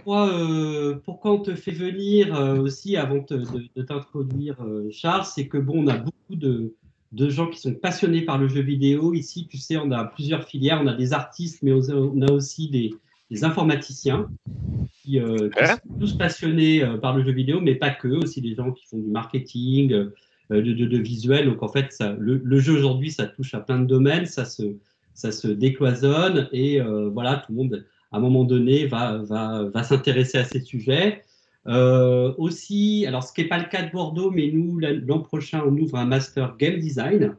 pourquoi on te fait venir aussi avant de t'introduire, Charles, c'est que bon, on a beaucoup de gens qui sont passionnés par le jeu vidéo. Ici, tu sais, on a plusieurs filières. On a des artistes, mais on a aussi des informaticiens qui Ouais. sont tous passionnés par le jeu vidéo, mais pas que, aussi des gens qui font du marketing, de visuel. Donc en fait, le jeu aujourd'hui, ça touche à plein de domaines, ça se décloisonne et voilà, tout le monde, à un moment donné, va s'intéresser à ces sujets. Aussi, alors ce qui n'est pas le cas de Bordeaux, mais nous, l'an prochain, on ouvre un master game design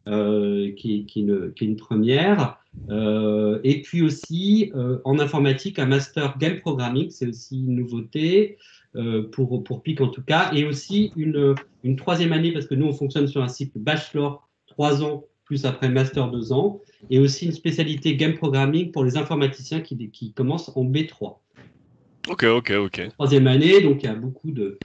qui est une première. Et puis aussi, en informatique, un master game programming, c'est aussi une nouveauté pour PIC en tout cas. Et aussi une troisième année, parce que nous, on fonctionne sur un cycle bachelor 3 ans, plus après master 2 ans. Et aussi une spécialité game programming pour les informaticiens qui commencent en B3. Ok, ok, ok. Troisième année, donc il y a beaucoup de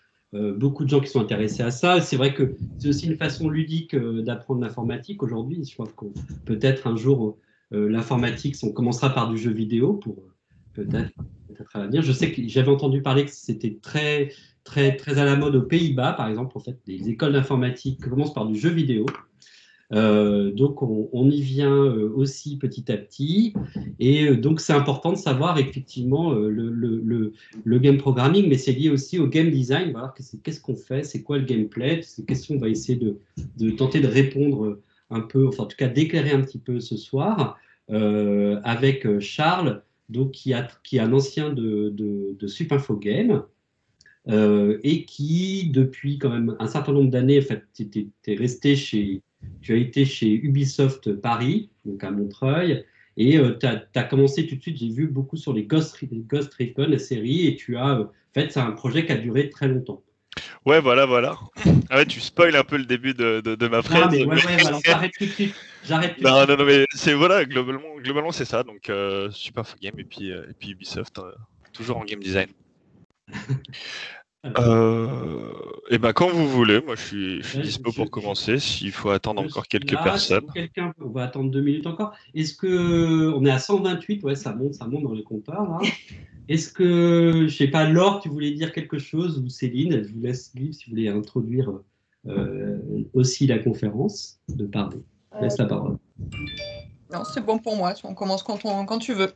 gens qui sont intéressés à ça. C'est vrai que c'est aussi une façon ludique d'apprendre l'informatique aujourd'hui. Je crois que peut-être un jour, l'informatique, on commencera par du jeu vidéo pour peut-être à l'avenir. Je sais que j'avais entendu parler que c'était très, très, très à la mode aux Pays-Bas, par exemple. En fait, les écoles d'informatique commencent par du jeu vidéo. Donc on y vient aussi petit à petit. Et donc c'est important de savoir effectivement le game programming, mais c'est lié aussi au game design. Voilà, qu'est-ce qu'on fait, c'est quoi le gameplay. Ces questions, on va essayer de tenter de répondre un peu, enfin en tout cas d'éclairer un petit peu ce soir avec Charles, donc qui est un ancien de Supinfo Game. Et qui, depuis quand même un certain nombre d'années, en fait, tu as été chez Ubisoft Paris, donc à Montreuil, et tu as commencé tout de suite, j'ai vu beaucoup sur les Ghost Recon, la série, et en fait, c'est un projet qui a duré très longtemps. Ouais, voilà, voilà. Ah ouais, tu spoil un peu le début de ma Non, phrase. mais ouais, alors j'arrête tout de suite. J'arrête tout de Non, suite. non, non, mais c'est voilà, globalement c'est ça. Donc Super Game et puis Ubisoft, toujours en game design. Alors, Et ben quand vous voulez, moi je suis là, dispo pour commencer. S'il faut attendre je encore suis quelques là. Si personnes. quelqu'un, on va attendre 2 minutes encore. Est-ce que on est à 128? Ouais, ça monte dans les compteurs là. Est-ce que, je sais pas, Laure, tu voulais dire quelque chose ou Céline, je vous laisse libre si vous voulez introduire aussi la conférence, de parler. Je laisse la parole. Non, c'est bon pour moi. On commence quand tu veux.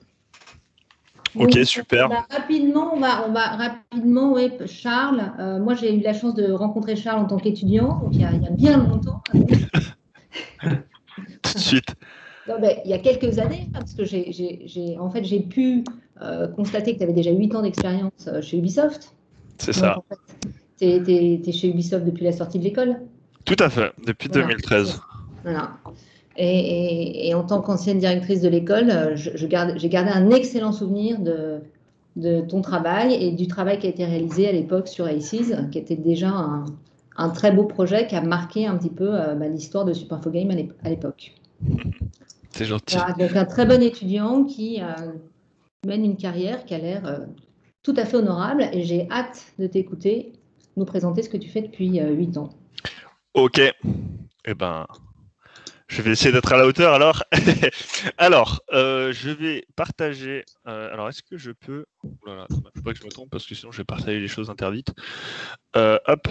Ok, Oui, super. rapidement, on va rapidement, ouais, Charles. Moi, j'ai eu la chance de rencontrer Charles en tant qu'étudiant, donc il y a bien longtemps. Tout de suite. Non, ben, il y a quelques années, parce que en fait, j'ai pu constater que tu avais déjà 8 ans d'expérience chez Ubisoft. C'est Donc, ça. en fait, tu es chez Ubisoft depuis la sortie de l'école. Tout à fait, depuis Voilà. 2013. Voilà. Et en tant qu'ancienne directrice de l'école, j'ai gardé un excellent souvenir de ton travail et du travail qui a été réalisé à l'époque sur ACES, qui était déjà un très beau projet qui a marqué un petit peu l'histoire de Supinfo Game à l'époque. C'est gentil. Voilà, donc un très bon étudiant qui mène une carrière qui a l'air tout à fait honorable et j'ai hâte de t'écouter nous présenter ce que tu fais depuis 8 ans. Ok. Eh ben, je vais essayer d'être à la hauteur alors. Alors, je vais partager. Alors, est-ce que je peux. Oh là là, il ne faut pas que je me trompe parce que sinon je vais partager les choses interdites. Hop.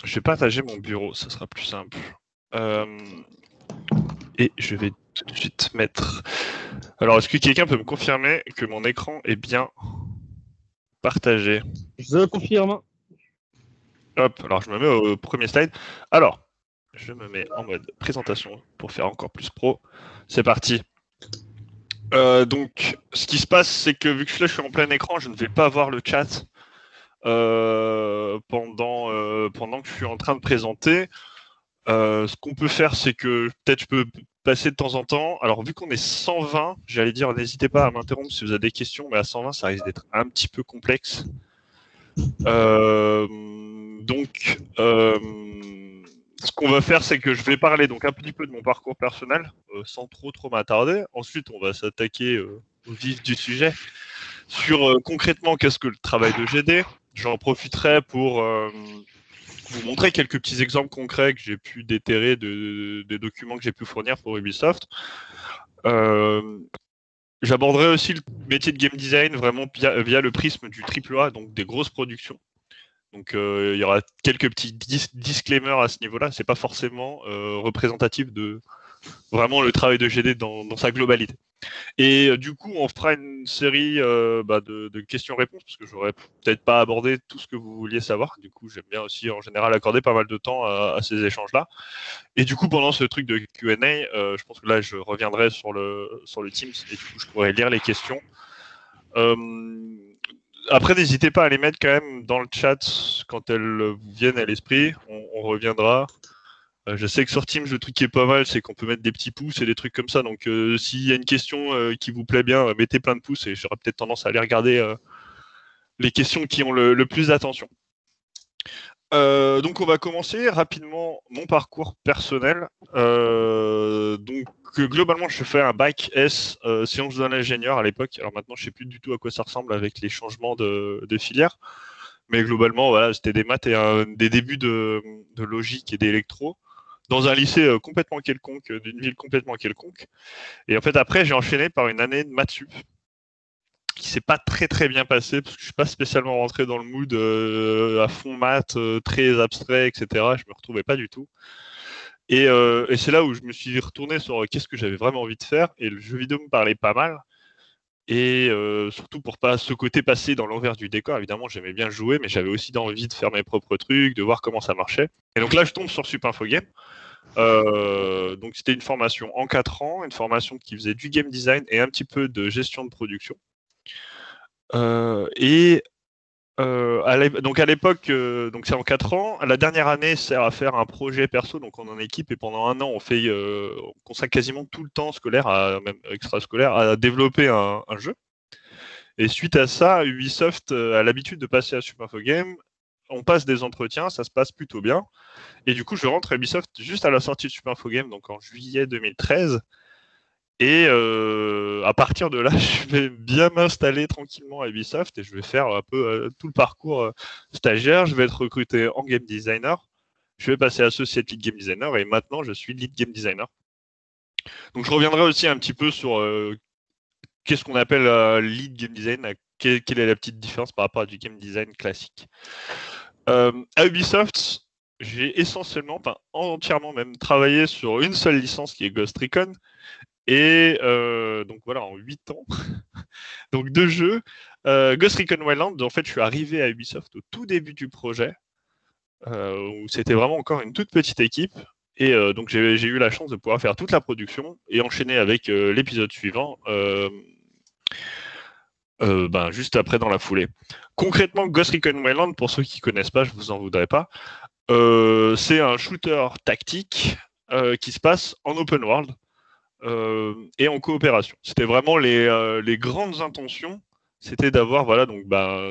Je vais partager mon bureau, ça sera plus simple. Et je vais tout de suite mettre. Alors, est-ce que quelqu'un peut me confirmer que mon écran est bien partagé? Je confirme. Hop, alors je me mets au premier slide. Alors, je me mets en mode présentation pour faire encore plus pro. C'est parti. Donc, ce qui se passe, c'est que vu que là je suis en plein écran, je ne vais pas voir le chat pendant que je suis en train de présenter. Ce qu'on peut faire, c'est que peut-être je peux passer de temps en temps. Alors, vu qu'on est 120, j'allais dire, n'hésitez pas à m'interrompre si vous avez des questions, mais à 120, ça risque d'être un petit peu complexe. Donc, ce qu'on va faire, c'est que je vais parler donc un petit peu de mon parcours personnel, sans trop m'attarder. Ensuite, on va s'attaquer au vif du sujet sur concrètement qu'est-ce que le travail de GD. J'en profiterai pour vous montrer quelques petits exemples concrets que j'ai pu déterrer des documents que j'ai pu fournir pour Ubisoft. J'aborderai aussi métier de game design vraiment via le prisme du AAA, donc des grosses productions. Donc il y aura quelques petits disclaimers à ce niveau-là. C'est pas forcément représentatif de vraiment le travail de GD dans sa globalité. Et du coup, on fera une série de questions-réponses, parce que j'aurais peut-être pas abordé tout ce que vous vouliez savoir. Du coup, j'aime bien aussi en général accorder pas mal de temps à ces échanges-là. Et du coup, pendant ce truc de Q&A, je pense que là, je reviendrai sur le Teams, et du coup, je pourrai lire les questions. Après, n'hésitez pas à les mettre quand même dans le chat quand elles vous viennent à l'esprit. On reviendra. Je sais que sur Teams, le truc qui est pas mal, c'est qu'on peut mettre des petits pouces et des trucs comme ça. Donc, s'il y a une question qui vous plaît bien, mettez plein de pouces et j'aurai peut-être tendance à aller regarder les questions qui ont le plus d'attention. Donc, on va commencer rapidement mon parcours personnel. Donc, globalement, je fais un bac S sciences de l'ingénieur à l'époque. Alors maintenant, je sais plus du tout à quoi ça ressemble avec les changements de filière. Mais globalement, voilà, c'était des maths et des débuts de logique et d'électro dans un lycée complètement quelconque, d'une ville complètement quelconque. Et en fait, après, j'ai enchaîné par une année de maths sup qui s'est pas très très bien passé parce que je suis pas spécialement rentré dans le mood à fond maths, très abstrait, etc. Je me retrouvais pas du tout. Et c'est là où je me suis retourné sur qu'est-ce que j'avais vraiment envie de faire. Et le jeu vidéo me parlait pas mal. Et surtout pour pas ce côté passer dans l'envers du décor. Évidemment, j'aimais bien jouer, mais j'avais aussi envie de faire mes propres trucs, de voir comment ça marchait. Et donc là, je tombe sur Supinfo Game. Donc c'était une formation en 4 ans, une formation qui faisait du game design et un petit peu de gestion de production. Donc à l'époque, donc c'est en 4 ans. La dernière année sert à faire un projet perso, donc on est en équipe et pendant un an on consacre quasiment tout le temps scolaire, même extrascolaire, à développer un jeu. Et suite à ça, Ubisoft a l'habitude de passer à Supinfo Game. On passe des entretiens, ça se passe plutôt bien. Et du coup, je rentre à Ubisoft juste à la sortie de Supinfo Game, donc en juillet 2013. Et à partir de là, je vais bien m'installer tranquillement à Ubisoft et je vais faire un peu tout le parcours stagiaire. Je vais être recruté en game designer. Je vais passer associate lead game designer et maintenant je suis lead game designer. Donc je reviendrai aussi un petit peu sur qu'est-ce qu'on appelle lead game design, quelle est la petite différence par rapport à du game design classique. À Ubisoft, j'ai essentiellement, entièrement même, travaillé sur une seule licence qui est Ghost Recon. Et donc voilà, en 8 ans, donc 2 jeux. Ghost Recon Wildlands, en fait, je suis arrivé à Ubisoft au tout début du projet, où c'était vraiment encore une toute petite équipe. Et donc j'ai eu la chance de pouvoir faire toute la production et enchaîner avec l'épisode suivant, juste après dans la foulée. Concrètement, Ghost Recon Wildlands, pour ceux qui ne connaissent pas, je vous en voudrais pas, c'est un shooter tactique qui se passe en open world. Et en coopération. C'était vraiment les grandes intentions, c'était d'avoir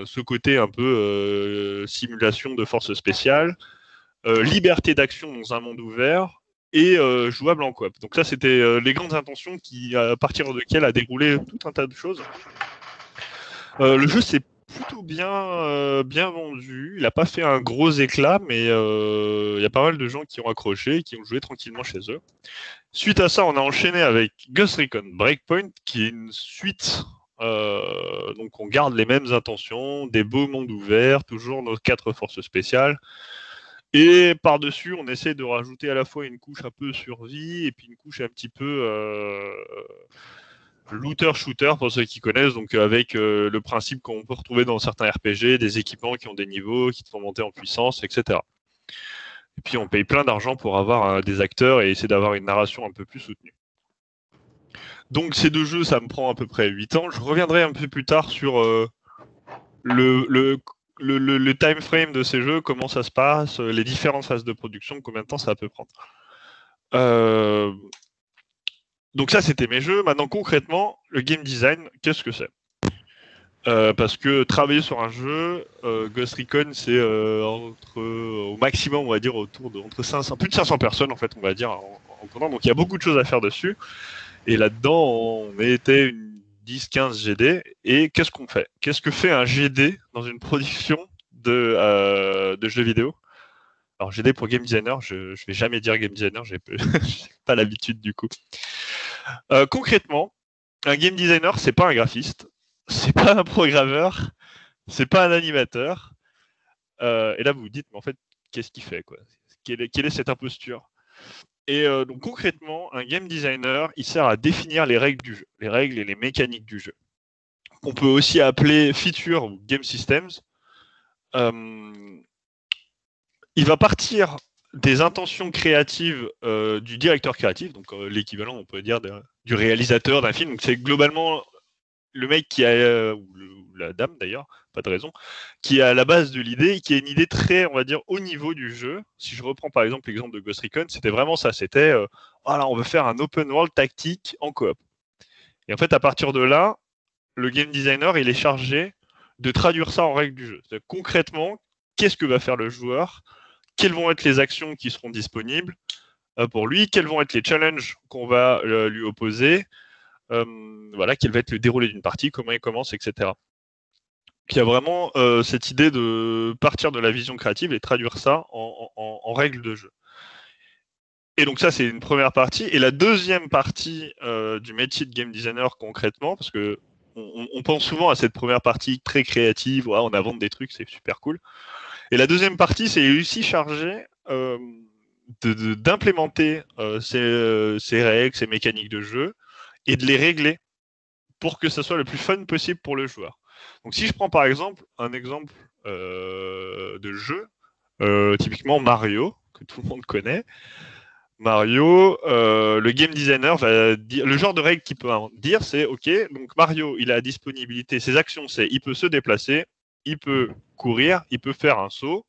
ce côté un peu simulation de forces spéciales, liberté d'action dans un monde ouvert et jouable en coop. Donc ça, c'était les grandes intentions à partir desquelles a déroulé tout un tas de choses. Le jeu s'est plutôt bien vendu. Il n'a pas fait un gros éclat, mais il y a pas mal de gens qui ont accroché et qui ont joué tranquillement chez eux. Suite à ça, on a enchaîné avec Ghost Recon Breakpoint, qui est une suite. Donc on garde les mêmes intentions, des beaux mondes ouverts, toujours nos 4 forces spéciales. Et par-dessus, on essaie de rajouter à la fois une couche un peu survie et puis une couche un petit peu looter-shooter pour ceux qui connaissent, donc avec le principe qu'on peut retrouver dans certains RPG, des équipements qui ont des niveaux, qui te font monter en puissance, etc. Et puis on paye plein d'argent pour avoir des acteurs et essayer d'avoir une narration un peu plus soutenue. Donc ces 2 jeux, ça me prend à peu près 8 ans. Je reviendrai un peu plus tard sur le time frame de ces jeux, comment ça se passe, les différentes phases de production, combien de temps ça peut prendre. Donc ça, c'était mes jeux. Maintenant, concrètement, le game design, qu'est-ce que c'est ? Parce que travailler sur un jeu, Ghost Recon, c'est au maximum, on va dire, autour de plus de 500 personnes, en fait, on va dire, en comptant. Donc il y a beaucoup de choses à faire dessus. Et là-dedans, on était une 10-15 GD. Et qu'est-ce qu'on fait ? Qu'est-ce que fait un GD dans une production de jeux vidéo ? Alors GD pour game designer, je vais jamais dire game designer, j'ai pas l'habitude du coup. Concrètement, un game designer, c'est pas un graphiste. c'est pas un programmeur, c'est pas un animateur. Et là, vous vous dites, mais en fait, qu'est-ce qu'il fait, quoi? Quelle est cette imposture? Et donc concrètement, un game designer, il sert à définir les règles du jeu, les règles et les mécaniques du jeu, qu'on peut aussi appeler feature ou game systems. Il va partir des intentions créatives du directeur créatif, donc l'équivalent, on peut dire, du réalisateur d'un film. Donc c'est globalement le mec qui a, ou la dame d'ailleurs, pas de raison, qui est à la base de l'idée, qui a une idée très, on va dire, haut niveau du jeu. Si je reprends par exemple l'exemple de Ghost Recon, c'était vraiment ça, c'était, voilà, on veut faire un open world tactique en coop. Et en fait, à partir de là, le game designer, il est chargé de traduire ça en règle du jeu. C'est-à-dire, concrètement, qu'est-ce que va faire le joueur? Quelles vont être les actions qui seront disponibles pour lui? Quels vont être les challenges qu'on va lui opposer? Voilà, quel va être le déroulé d'une partie, comment il commence, etc. Il y a vraiment cette idée de partir de la vision créative et traduire ça en règles de jeu. Et donc ça, c'est une première partie. Et la deuxième partie du métier de game designer concrètement, parce que on pense souvent à cette première partie très créative, ouais, on invente des trucs, c'est super cool. Et la deuxième partie, c'est aussi chargé d'implémenter ces règles, ces mécaniques de jeu, et de les régler pour que ça soit le plus fun possible pour le joueur. Donc si je prends par exemple un exemple de jeu, typiquement Mario, que tout le monde connaît, Mario, le game designer va dire, le genre de règle qu'il peut dire, c'est ok, donc Mario, il a à disponibilité, ses actions, c'est il peut se déplacer, il peut courir, il peut faire un saut,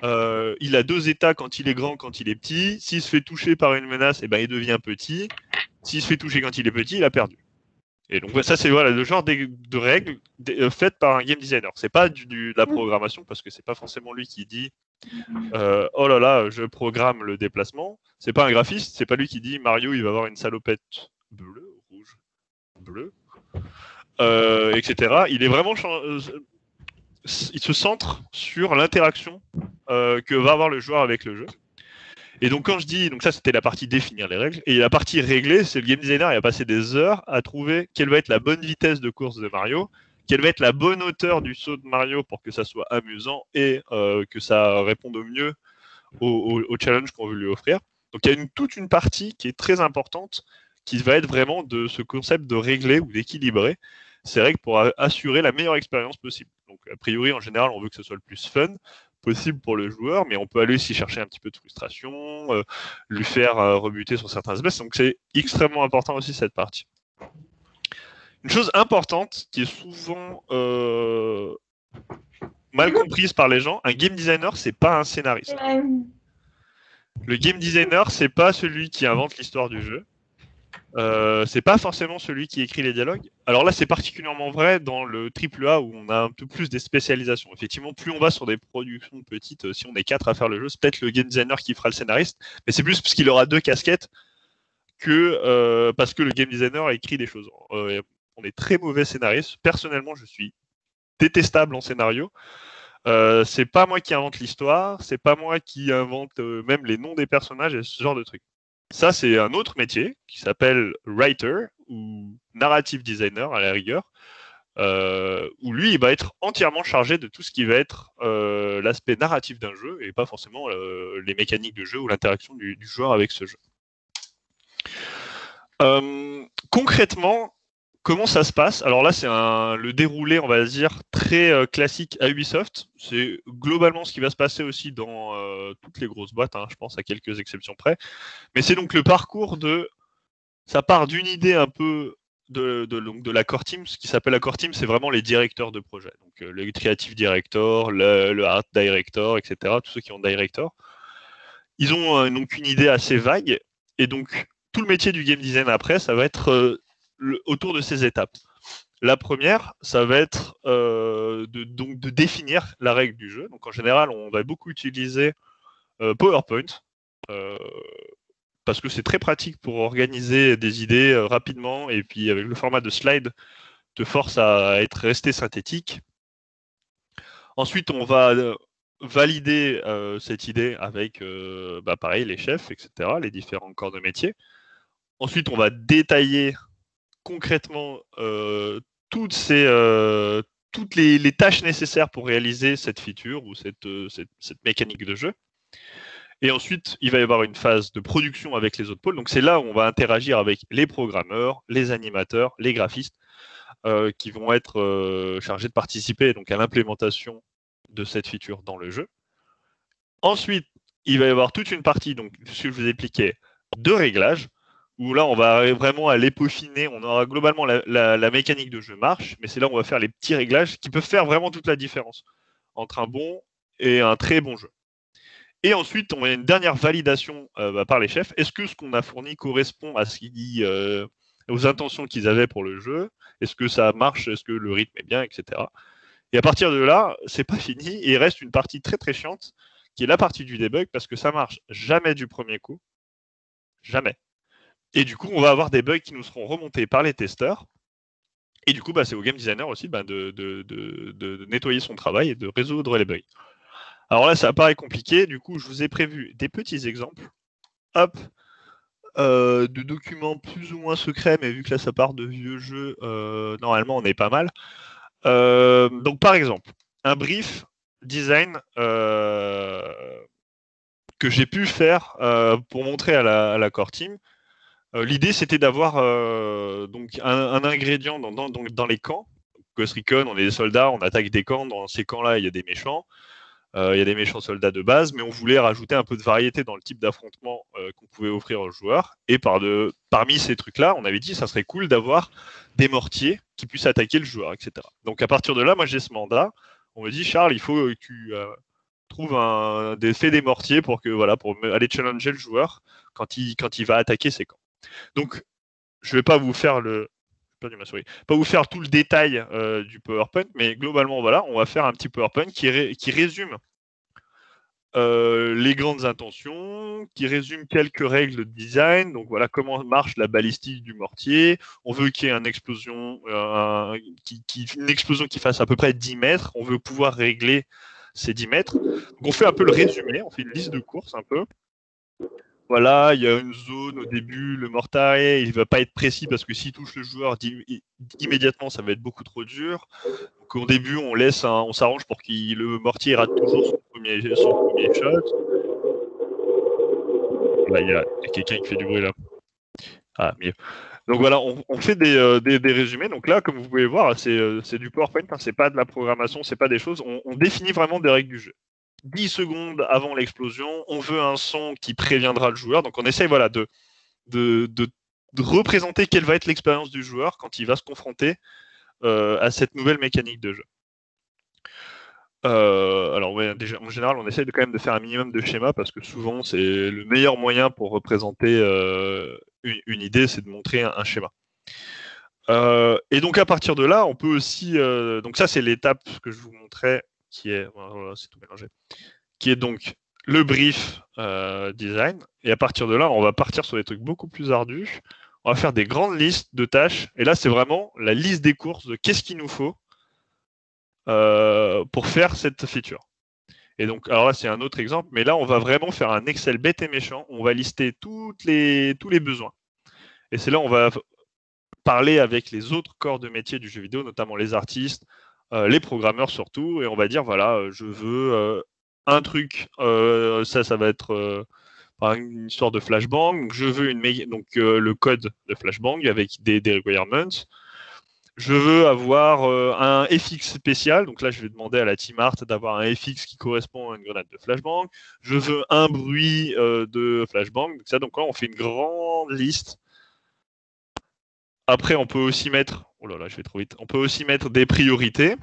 il a 2 états quand il est grand, quand il est petit. S'il se fait toucher par une menace, eh ben, il devient petit. S'il se fait toucher quand il est petit, il a perdu. Et donc ça, c'est voilà, le genre de règles faites par un game designer. C'est pas de la programmation, parce que c'est pas forcément lui qui dit oh là là, je programme le déplacement. C'est pas un graphiste, c'est pas lui qui dit Mario, il va avoir une salopette bleue, rouge, bleue, etc. Il est vraiment il se centre sur l'interaction que va avoir le joueur avec le jeu. Et donc quand je dis, donc ça c'était la partie définir les règles, et la partie régler, c'est le game designer, il a passé des heures à trouver quelle va être la bonne vitesse de course de Mario, quelle va être la bonne hauteur du saut de Mario pour que ça soit amusant et que ça réponde au mieux au challenge qu'on veut lui offrir. Donc il y a toute une partie qui est très importante, qui va être vraiment de ce concept de régler ou d'équilibrer ces règles pour assurer la meilleure expérience possible. Donc a priori, en général, on veut que ce soit le plus fun possible pour le joueur, mais on peut aller aussi chercher un petit peu de frustration, lui faire rebuter sur certains aspects. Donc c'est extrêmement important aussi cette partie. Une chose importante qui est souvent mal comprise par les gens, un game designer, c'est pas un scénariste. Le game designer, c'est pas celui qui invente l'histoire du jeu. C'est pas forcément celui qui écrit les dialogues. Alors là, c'est particulièrement vrai dans le AAA où on a un peu plus des spécialisations. Effectivement, plus on va sur des productions petites, si on est 4 à faire le jeu, c'est peut-être le game designer qui fera le scénariste, mais c'est plus parce qu'il aura 2 casquettes que parce que le game designer écrit des choses. On est très mauvais scénariste. Personnellement, je suis détestable en scénario. C'est pas moi qui invente l'histoire, c'est pas moi qui invente même les noms des personnages et ce genre de trucs. Ça, c'est un autre métier qui s'appelle writer ou narrative designer à la rigueur, où lui, il va être entièrement chargé de tout ce qui va être l'aspect narratif d'un jeu et pas forcément les mécaniques de jeu ou l'interaction du joueur avec ce jeu. Concrètement, comment ça se passe? Alors là, c'est le déroulé, on va dire, très classique à Ubisoft. C'est globalement ce qui va se passer aussi dans toutes les grosses boîtes, hein, je pense à quelques exceptions près. Mais c'est donc le parcours ça part d'une idée un peu de la core team. Ce qui s'appelle la core team, c'est vraiment les directeurs de projet. Donc le creative director, le art director, etc. Tous ceux qui ont director. Ils ont donc une idée assez vague. Et donc, tout le métier du game design après, ça va être autour de ces étapes. La première, ça va être de définir la règle du jeu. Donc en général, on va beaucoup utiliser PowerPoint parce que c'est très pratique pour organiser des idées rapidement et puis avec le format de slide te force à rester synthétique. Ensuite, on va valider cette idée avec pareil, les chefs, etc., les différents corps de métier. Ensuite, on va détailler concrètement toutes les tâches nécessaires pour réaliser cette feature ou cette mécanique de jeu. Et ensuite, il va y avoir une phase de production avec les autres pôles. Donc, c'est là où on va interagir avec les programmeurs, les animateurs, les graphistes, qui vont être chargés de participer donc, à l'implémentation de cette feature dans le jeu. Ensuite, il va y avoir toute une partie, donc, ce que je vous expliquais, de réglage, où là, on va vraiment aller peaufiner. On aura globalement la mécanique de jeu marche, mais c'est là où on va faire les petits réglages qui peuvent faire vraiment toute la différence entre un bon et un très bon jeu. Et ensuite, on a une dernière validation par les chefs. Est-ce que ce qu'on a fourni correspond à ce aux intentions qu'ils avaient pour le jeu? Est-ce que ça marche? Est-ce que le rythme est bien, etc. Et à partir de là, c'est pas fini. Et il reste une partie très très chiante, qui est la partie du debug, parce que ça marche jamais du premier coup. Jamais. Et du coup, on va avoir des bugs qui nous seront remontés par les testeurs. Et du coup, c'est au game designer aussi de nettoyer son travail et de résoudre les bugs. Alors là, ça paraît compliqué. Du coup, je vous ai prévu des petits exemples. Hop, de documents plus ou moins secrets, mais vu que là, ça part de vieux jeux, normalement, on est pas mal. Donc, par exemple, un brief design que j'ai pu faire pour montrer à la core team. L'idée, c'était d'avoir donc un ingrédient dans les camps. Ghost Recon, on est des soldats, on attaque des camps. Dans ces camps-là, il y a des méchants. Il y a des méchants soldats de base, mais on voulait rajouter un peu de variété dans le type d'affrontement qu'on pouvait offrir aux joueurs. Et parmi ces trucs-là, on avait dit que ça serait cool d'avoir des mortiers qui puissent attaquer le joueur, etc. Donc à partir de là, moi j'ai ce mandat. On me dit, Charles, il faut que tu trouves des mortiers pour aller challenger le joueur quand il va attaquer ses camps. Donc je vais pas vous faire pas vous faire tout le détail du PowerPoint, mais globalement, voilà, on va faire un petit PowerPoint qui résume les grandes intentions, qui résume quelques règles de design. Donc voilà comment marche la balistique du mortier. On veut qu'il y ait une explosion qui fasse à peu près 10 mètres. On veut pouvoir régler ces 10 mètres. Donc on fait un peu le résumé, on fait une liste de courses un peu. Voilà, il y a une zone au début, le mortier, il ne va pas être précis parce que s'il touche le joueur immédiatement, ça va être beaucoup trop dur. Donc au début, on s'arrange pour que le mortier rate toujours son premier shot. Là, il y a quelqu'un qui fait du bruit là. Ah, mieux. Donc voilà, on fait des résumés. Donc là, comme vous pouvez voir, c'est du PowerPoint, hein, c'est pas de la programmation, c'est pas des choses. On définit vraiment des règles du jeu. 10 secondes avant l'explosion, on veut un son qui préviendra le joueur. Donc on essaye de représenter quelle va être l'expérience du joueur quand il va se confronter à cette nouvelle mécanique de jeu. Alors ouais, déjà, en général, on essaye quand même de faire un minimum de schéma parce que souvent c'est le meilleur moyen pour représenter une idée, c'est de montrer un schéma. Et donc à partir de là, on peut aussi, donc ça c'est l'étape que je vous montrais, qui est, voilà, c'est tout mélangé, qui est donc le brief design. Et à partir de là, on va partir sur des trucs beaucoup plus ardus. On va faire des grandes listes de tâches. Et là, c'est vraiment la liste des courses de qu'est-ce qu'il nous faut pour faire cette feature. Et donc, alors là, c'est un autre exemple, mais là, on va vraiment faire un Excel bête et méchant. On va lister tous les besoins. Et c'est là où on va parler avec les autres corps de métier du jeu vidéo, notamment les artistes, les programmeurs surtout, et on va dire, voilà, je veux un truc, ça va être une histoire de flashbang, donc je veux le code de flashbang avec des requirements. Je veux avoir un FX spécial, donc là je vais demander à la team art d'avoir un FX qui correspond à une grenade de flashbang. Je veux un bruit de flashbang, donc là on fait une grande liste. Après on peut aussi mettre, oh là là je vais trop vite, on peut aussi mettre des priorités.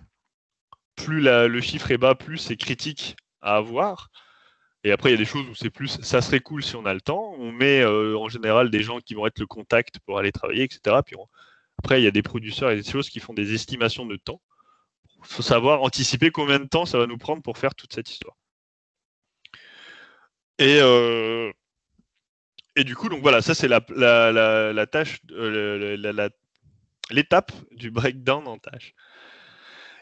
Plus le chiffre est bas, plus c'est critique à avoir. Et après, il y a des choses où c'est plus, ça serait cool si on a le temps. On met en général des gens qui vont être le contact pour aller travailler, etc. Puis après, il y a des producteurs et des choses qui font des estimations de temps. Il faut savoir anticiper combien de temps ça va nous prendre pour faire toute cette histoire. Et du coup, donc voilà, ça c'est la tâche, l'étape du breakdown en tâches.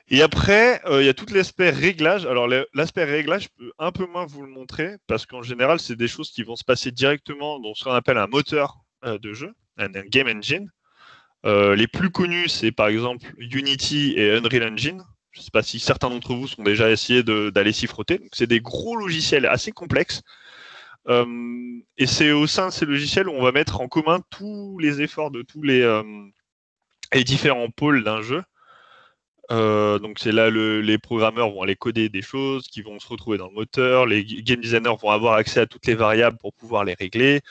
Et après, il y a tout l'aspect réglage. Alors, l'aspect réglage, je peux un peu moins vous le montrer, parce qu'en général, c'est des choses qui vont se passer directement dans ce qu'on appelle un moteur de jeu, un game engine. Les plus connus, c'est par exemple Unity et Unreal Engine. Je ne sais pas si certains d'entre vous sont déjà essayé d'aller s'y frotter. C'est des gros logiciels assez complexes. Et c'est au sein de ces logiciels où on va mettre en commun tous les efforts de tous les différents pôles d'un jeu. Donc c'est là les programmeurs vont aller coder des choses qui vont se retrouver dans le moteur, les game designers vont avoir accès à toutes les variables pour pouvoir les régler,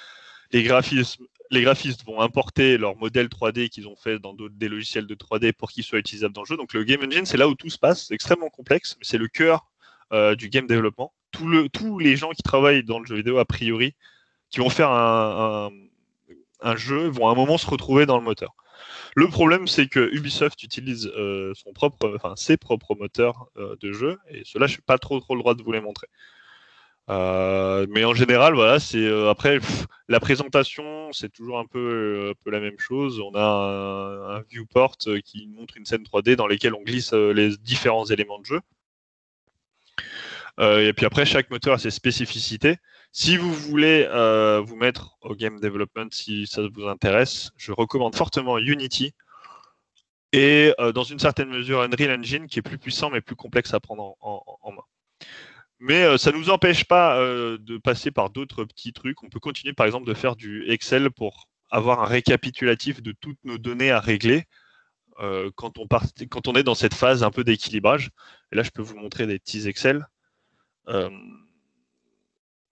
les graphistes vont importer leurs modèles 3D qu'ils ont fait dans des logiciels de 3D pour qu'ils soient utilisables dans le jeu. Donc le game engine, c'est là où tout se passe, c'est extrêmement complexe, mais c'est le cœur du game développement. Tous les gens qui travaillent dans le jeu vidéo, a priori, qui vont faire un jeu, vont à un moment se retrouver dans le moteur. Le problème, c'est que Ubisoft utilise ses propres moteurs de jeu, et ceux-là, je n'ai pas trop le droit de vous les montrer. Mais en général, voilà, c'est après la présentation, c'est toujours un peu la même chose. On a un viewport qui montre une scène 3D dans laquelle on glisse les différents éléments de jeu. Et puis après, chaque moteur a ses spécificités. Si vous voulez vous mettre au game development, si ça vous intéresse, je recommande fortement Unity et dans une certaine mesure Unreal Engine, qui est plus puissant mais plus complexe à prendre en main. Mais ça ne nous empêche pas de passer par d'autres petits trucs. On peut continuer par exemple de faire du Excel pour avoir un récapitulatif de toutes nos données à régler quand on est dans cette phase un peu d'équilibrage. Et là, je peux vous montrer des petits Excel.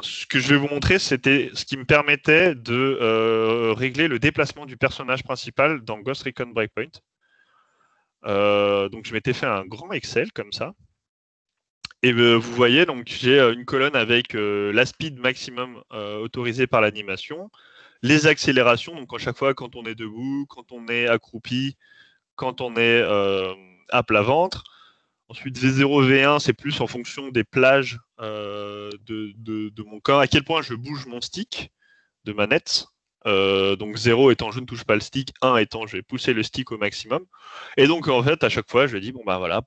Ce que je vais vous montrer, c'était ce qui me permettait de régler le déplacement du personnage principal dans Ghost Recon Breakpoint. Donc je m'étais fait un grand Excel comme ça. Et vous voyez, donc j'ai une colonne avec la speed maximum autorisée par l'animation, les accélérations, donc à chaque fois quand on est debout, quand on est accroupi, quand on est à plat ventre. Ensuite, V0, V1, c'est plus en fonction des plages de mon corps, à quel point je bouge mon stick de manette. Donc 0 étant je ne touche pas le stick, 1 étant je vais pousser le stick au maximum. Et donc en fait à chaque fois je dis bon bah voilà,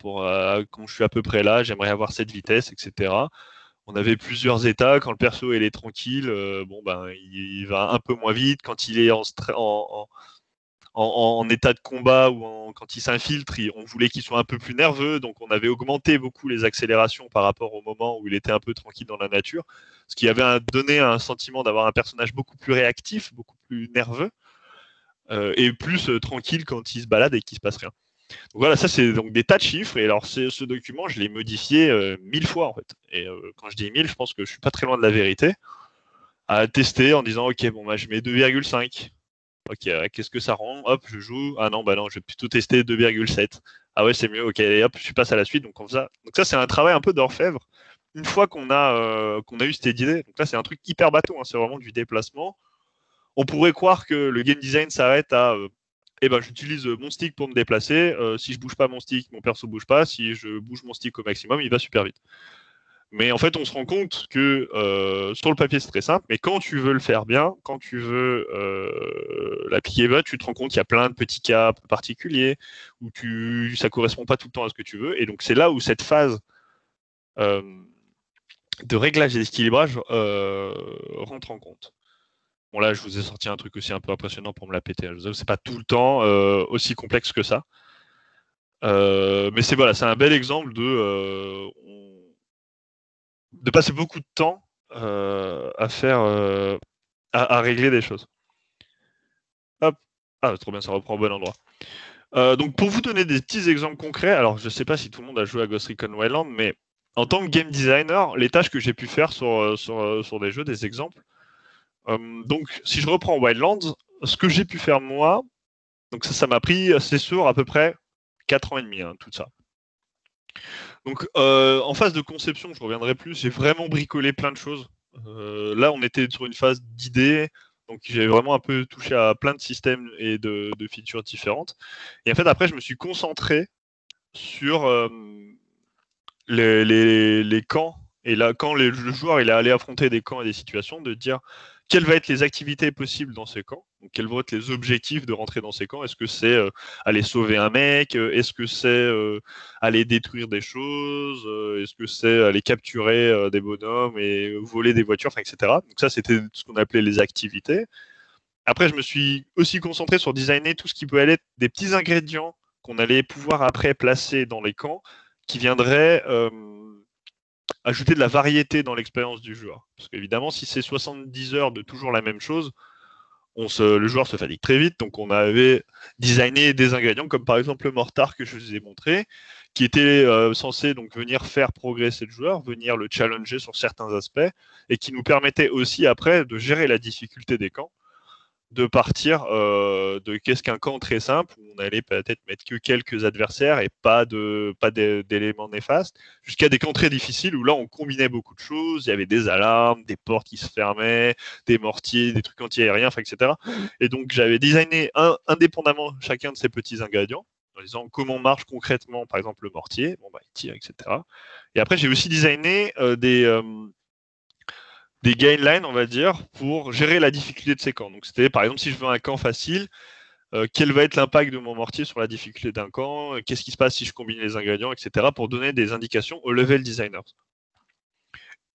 quand je suis à peu près là, j'aimerais avoir cette vitesse, etc. On avait plusieurs états. Quand le perso il est tranquille, il va un peu moins vite. Quand il est en état de combat ou quand il s'infiltre, on voulait qu'il soit un peu plus nerveux, donc on avait augmenté beaucoup les accélérations par rapport au moment où il était un peu tranquille dans la nature, ce qui avait donné un sentiment d'avoir un personnage beaucoup plus réactif, beaucoup plus nerveux, et plus tranquille quand il se balade et qu'il se passe rien. Donc voilà, ça c'est donc des tas de chiffres, et alors ce document, je l'ai modifié 1000 fois en fait. Et quand je dis 1000, je pense que je suis pas très loin de la vérité, à tester en disant ok, bon, bah, je mets 2,5. Ok, qu'est-ce que ça rend? Hop, je joue. Ah non, bah non, je vais plutôt tester 2,7. Ah ouais, c'est mieux. Ok, et hop, je passe à la suite. Donc ça, c'est un travail un peu d'orfèvre. Une fois qu'on a eu cette idée, donc là, c'est un truc hyper bateau. Hein, c'est vraiment du déplacement. On pourrait croire que le game design s'arrête à j'utilise mon stick pour me déplacer. Si je bouge pas mon stick, mon perso bouge pas. Si je bouge mon stick au maximum, il va super vite. Mais en fait, on se rend compte que sur le papier, c'est très simple, mais quand tu veux le faire bien, quand tu veux l'appliquer, tu te rends compte qu'il y a plein de petits cas particuliers où ça correspond pas tout le temps à ce que tu veux. Et donc, c'est là où cette phase de réglage et d'équilibrage rentre en compte. Bon, là, je vous ai sorti un truc aussi un peu impressionnant pour me la péter. Je vous avoue, c'est pas tout le temps aussi complexe que ça. Mais c'est un bel exemple de passer beaucoup de temps à faire à régler des choses. Hop. Ah, trop bien, ça reprend au bon endroit. Donc pour vous donner des petits exemples concrets, alors je ne sais pas si tout le monde a joué à Ghost Recon Wildlands, mais en tant que game designer, les tâches que j'ai pu faire sur des jeux, des exemples. Donc si je reprends Wildlands, ce que j'ai pu faire moi, donc ça m'a pris, c'est sûr, à peu près 4 ans et demi, hein, tout ça. Donc en phase de conception, je reviendrai plus, j'ai vraiment bricolé plein de choses. Là, on était sur une phase d'idées, donc j'ai vraiment un peu touché à plein de systèmes et de features différentes. Et en fait, après, je me suis concentré sur les camps. Et là, quand le joueur il est allé affronter des camps et des situations, de dire quelles vont être les activités possibles dans ces camps, donc quels vont être les objectifs de rentrer dans ces camps. Est-ce que c'est aller sauver un mec? Est-ce que c'est aller détruire des choses? Est-ce que c'est aller capturer des bonhommes et voler des voitures, etc. Donc ça, c'était ce qu'on appelait les activités. Après, je me suis aussi concentré sur designer tout ce qui peut aller être des petits ingrédients qu'on allait pouvoir après placer dans les camps, qui viendraient ajouter de la variété dans l'expérience du joueur. Parce qu'évidemment, si c'est 70 heures de toujours la même chose, le joueur se fatigue très vite. Donc, on avait designé des ingrédients, comme par exemple le mortar que je vous ai montré, qui était censé donc venir faire progresser le joueur, venir le challenger sur certains aspects, et qui nous permettait aussi après de gérer la difficulté des camps, de partir de qu'est-ce qu'un camp très simple, où on allait peut-être mettre que quelques adversaires et pas d'éléments néfastes, jusqu'à des camps très difficiles où là on combinait beaucoup de choses, il y avait des alarmes, des portes qui se fermaient, des mortiers, des trucs anti-aériens, etc. Et donc j'avais designé indépendamment chacun de ces petits ingrédients, en disant comment marche concrètement par exemple le mortier, bon bah il tire, etc. Et après j'ai aussi designé des guidelines, on va dire, pour gérer la difficulté de ces camps. Donc, c'était, par exemple, si je veux un camp facile, quel va être l'impact de mon mortier sur la difficulté d'un camp, qu'est-ce qui se passe si je combine les ingrédients, etc., pour donner des indications aux level designers.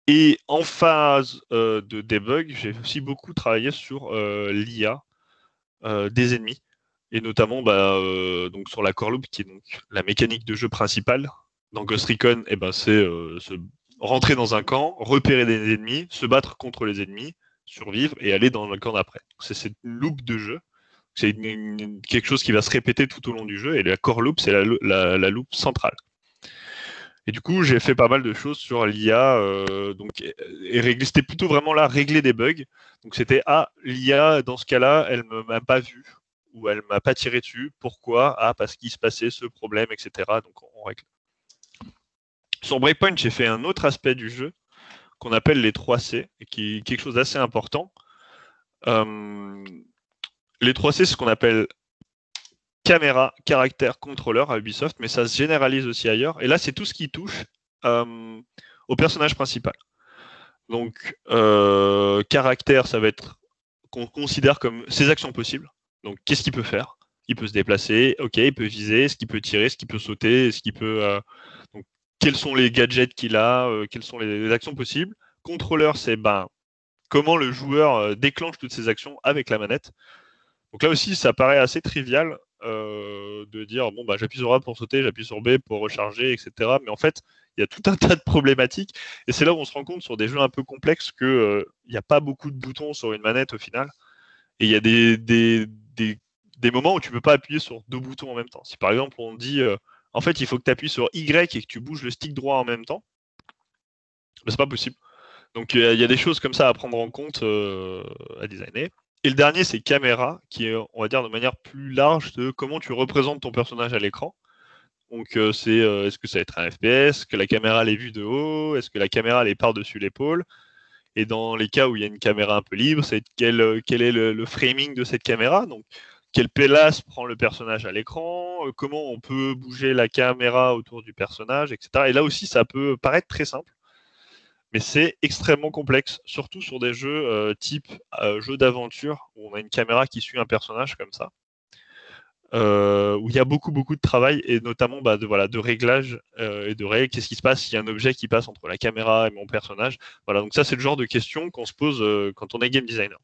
Et en phase de debug, j'ai aussi beaucoup travaillé sur l'IA des ennemis, et notamment donc sur la core loop, qui est donc la mécanique de jeu principale. Dans Ghost Recon, c'est rentrer dans un camp, repérer des ennemis, se battre contre les ennemis, survivre et aller dans le camp d'après. C'est cette loop de jeu. C'est quelque chose qui va se répéter tout au long du jeu, et la core loop, c'est la loop centrale. Et du coup, j'ai fait pas mal de choses sur l'IA, c'était plutôt vraiment là, régler des bugs. Donc c'était, l'IA, dans ce cas-là, elle ne m'a pas vu, ou elle ne m'a pas tiré dessus. Pourquoi ? Parce qu'il se passait ce problème, etc. Donc on règle. Sur Breakpoint, j'ai fait un autre aspect du jeu qu'on appelle les 3C, et qui est quelque chose d'assez important. Les 3C, c'est ce qu'on appelle caméra, caractère, contrôleur à Ubisoft, mais ça se généralise aussi ailleurs. Et là, c'est tout ce qui touche au personnage principal. Donc, caractère, ça va être qu'on considère comme ses actions possibles. Donc, qu'est-ce qu'il peut faire ? Il peut se déplacer, ok, il peut viser, est-ce qu'il peut tirer, est-ce qu'il peut sauter, est-ce qu'il peut... donc, quels sont les gadgets qu'il a, quelles sont les actions possibles. Contrôleur, c'est comment le joueur déclenche toutes ces actions avec la manette. Donc là aussi, ça paraît assez trivial de dire, j'appuie sur A pour sauter, j'appuie sur B pour recharger, etc. Mais en fait, il y a tout un tas de problématiques. Et c'est là où on se rend compte sur des jeux un peu complexes qu'il n'y a pas beaucoup de boutons sur une manette au final. Et il y a des moments où tu ne peux pas appuyer sur 2 boutons en même temps. Si par exemple on dit... en fait, il faut que tu appuies sur Y et que tu bouges le stick droit en même temps. C'est pas possible. Donc, il y a des choses comme ça à prendre en compte, à designer. Et le dernier, c'est caméra, qui est, on va dire, de manière plus large de comment tu représentes ton personnage à l'écran. Donc, est-ce que ça va être un FPS ? Est-ce que la caméra elle est vue de haut ? Est-ce que la caméra elle est par-dessus l'épaule ? Et dans les cas où il y a une caméra un peu libre, c'est quel est le framing de cette caméra ? Donc, quelle place prend le personnage à l'écran, comment on peut bouger la caméra autour du personnage, etc. Et là aussi, ça peut paraître très simple, mais c'est extrêmement complexe, surtout sur des jeux type jeux d'aventure, où on a une caméra qui suit un personnage comme ça, où il y a beaucoup de travail, et notamment de réglage et de règles. Qu'est-ce qui se passe s'il y a un objet qui passe entre la caméra et mon personnage ? Voilà, donc ça, c'est le genre de questions qu'on se pose quand on est game designer.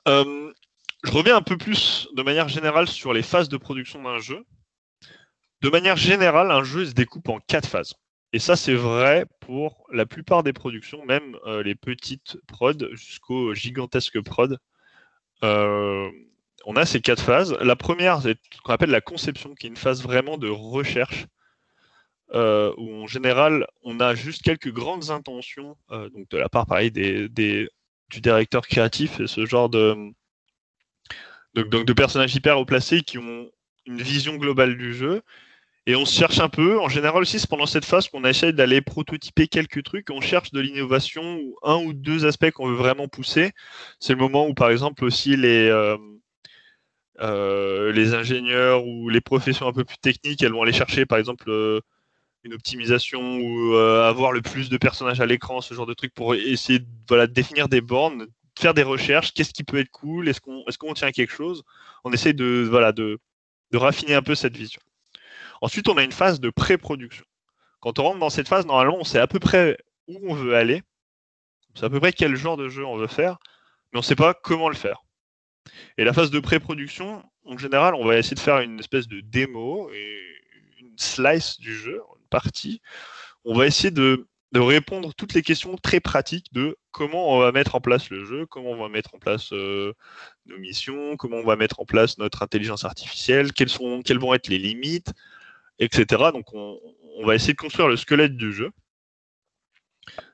Je reviens un peu plus de manière générale sur les phases de production d'un jeu. De manière générale, un jeu se découpe en 4 phases. Et ça, c'est vrai pour la plupart des productions, même les petites prods jusqu'aux gigantesques prods. On a ces 4 phases. La première, c'est ce qu'on appelle la conception, qui est une phase vraiment de recherche, où en général, on a juste quelques grandes intentions, donc de la part, pareil, du directeur créatif, et ce genre de personnages hyper haut placés qui ont une vision globale du jeu. Et on se cherche un peu. En général aussi, c'est pendant cette phase qu'on essaye d'aller prototyper quelques trucs. On cherche de l'innovation, ou 1 ou 2 aspects qu'on veut vraiment pousser. C'est le moment où, par exemple, aussi les ingénieurs ou les professions un peu plus techniques, elles vont aller chercher, par exemple, une optimisation, ou avoir le plus de personnages à l'écran, ce genre de trucs, pour essayer de définir des bornes, faire des recherches. Qu'est-ce qui peut être cool ? Est-ce qu'on tient quelque chose ? On essaye de raffiner un peu cette vision. Ensuite, on a une phase de pré-production. Quand on rentre dans cette phase, normalement, on sait à peu près où on veut aller, on sait à peu près quel genre de jeu on veut faire, mais on ne sait pas comment le faire. Et la phase de pré-production, en général, on va essayer de faire une espèce de démo, et une slice du jeu, une partie. On va essayer de répondre toutes les questions très pratiques de comment on va mettre en place le jeu, comment on va mettre en place nos missions, comment on va mettre en place notre intelligence artificielle, quelles vont être les limites, etc. Donc on va essayer de construire le squelette du jeu.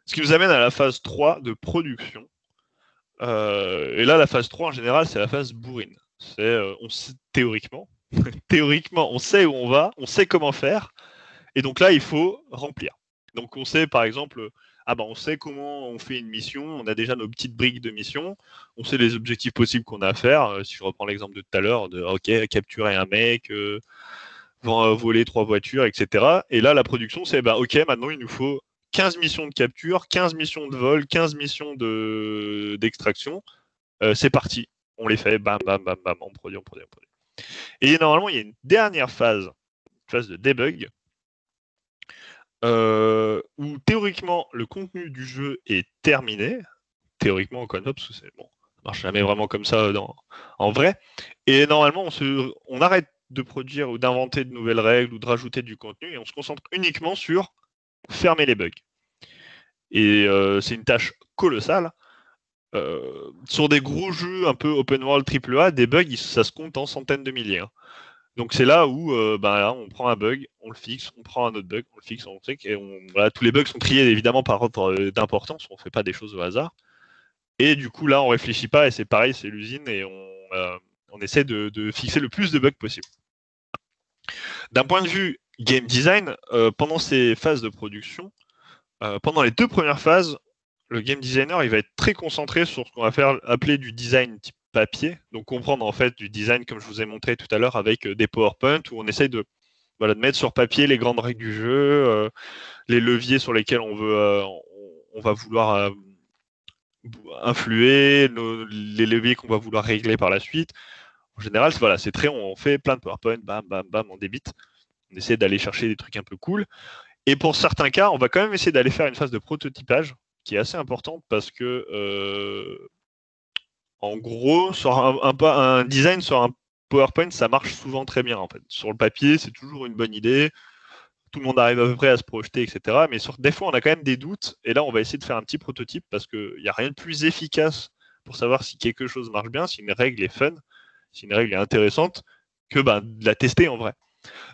Ce qui nous amène à la phase 3 de production. Et là, la phase 3, en général, c'est la phase bourrine. Théoriquement, on sait où on va, on sait comment faire, et donc là, il faut remplir. Donc on sait, par exemple, on sait comment on fait une mission, on a déjà nos petites briques de mission, on sait les objectifs possibles qu'on a à faire. Si je reprends l'exemple de tout à l'heure, capturer un mec, voler 3 voitures, etc. Et là, la production, c'est maintenant, il nous faut 15 missions de capture, 15 missions de vol, 15 missions d'extraction. C'est parti. On les fait, bam, bam, bam, bam, on produit. Et normalement, il y a une dernière phase de debug, où théoriquement, le contenu du jeu est terminé. Théoriquement, en ConOps, ça marche jamais vraiment comme ça en vrai. Et normalement, on arrête de produire ou d'inventer de nouvelles règles ou de rajouter du contenu, et on se concentre uniquement sur fermer les bugs. Et c'est une tâche colossale. Sur des gros jeux un peu open world AAA, des bugs, ça se compte en centaines de milliers. Hein. Donc c'est là où là, on prend un bug, on le fixe, on prend un autre bug, on le fixe, on le fixe, et tous les bugs sont triés évidemment par ordre d'importance, on ne fait pas des choses au hasard. Et du coup là, on réfléchit pas, et c'est pareil, c'est l'usine, et on essaie de fixer le plus de bugs possible. D'un point de vue game design, pendant ces phases de production, pendant les 2 premières phases, le game designer il va être très concentré sur ce qu'on va faire appeler du design type papier, donc comprendre en fait du design comme je vous ai montré tout à l'heure avec des PowerPoint où on essaye de mettre sur papier les grandes règles du jeu, les leviers sur lesquels on va vouloir influer, les leviers qu'on va vouloir régler par la suite. En général, c'est on fait plein de PowerPoint, bam, bam, bam, on débite. On essaie d'aller chercher des trucs un peu cool. Et pour certains cas, on va quand même essayer d'aller faire une phase de prototypage qui est assez importante parce que, en gros, sur un design sur un PowerPoint, ça marche souvent très bien en fait. Sur le papier, c'est toujours une bonne idée. Tout le monde arrive à peu près à se projeter, etc. Mais des fois, on a quand même des doutes. Et là, on va essayer de faire un petit prototype parce qu'il n'y a rien de plus efficace pour savoir si quelque chose marche bien, si une règle est fun, si une règle est intéressante, que de la tester en vrai.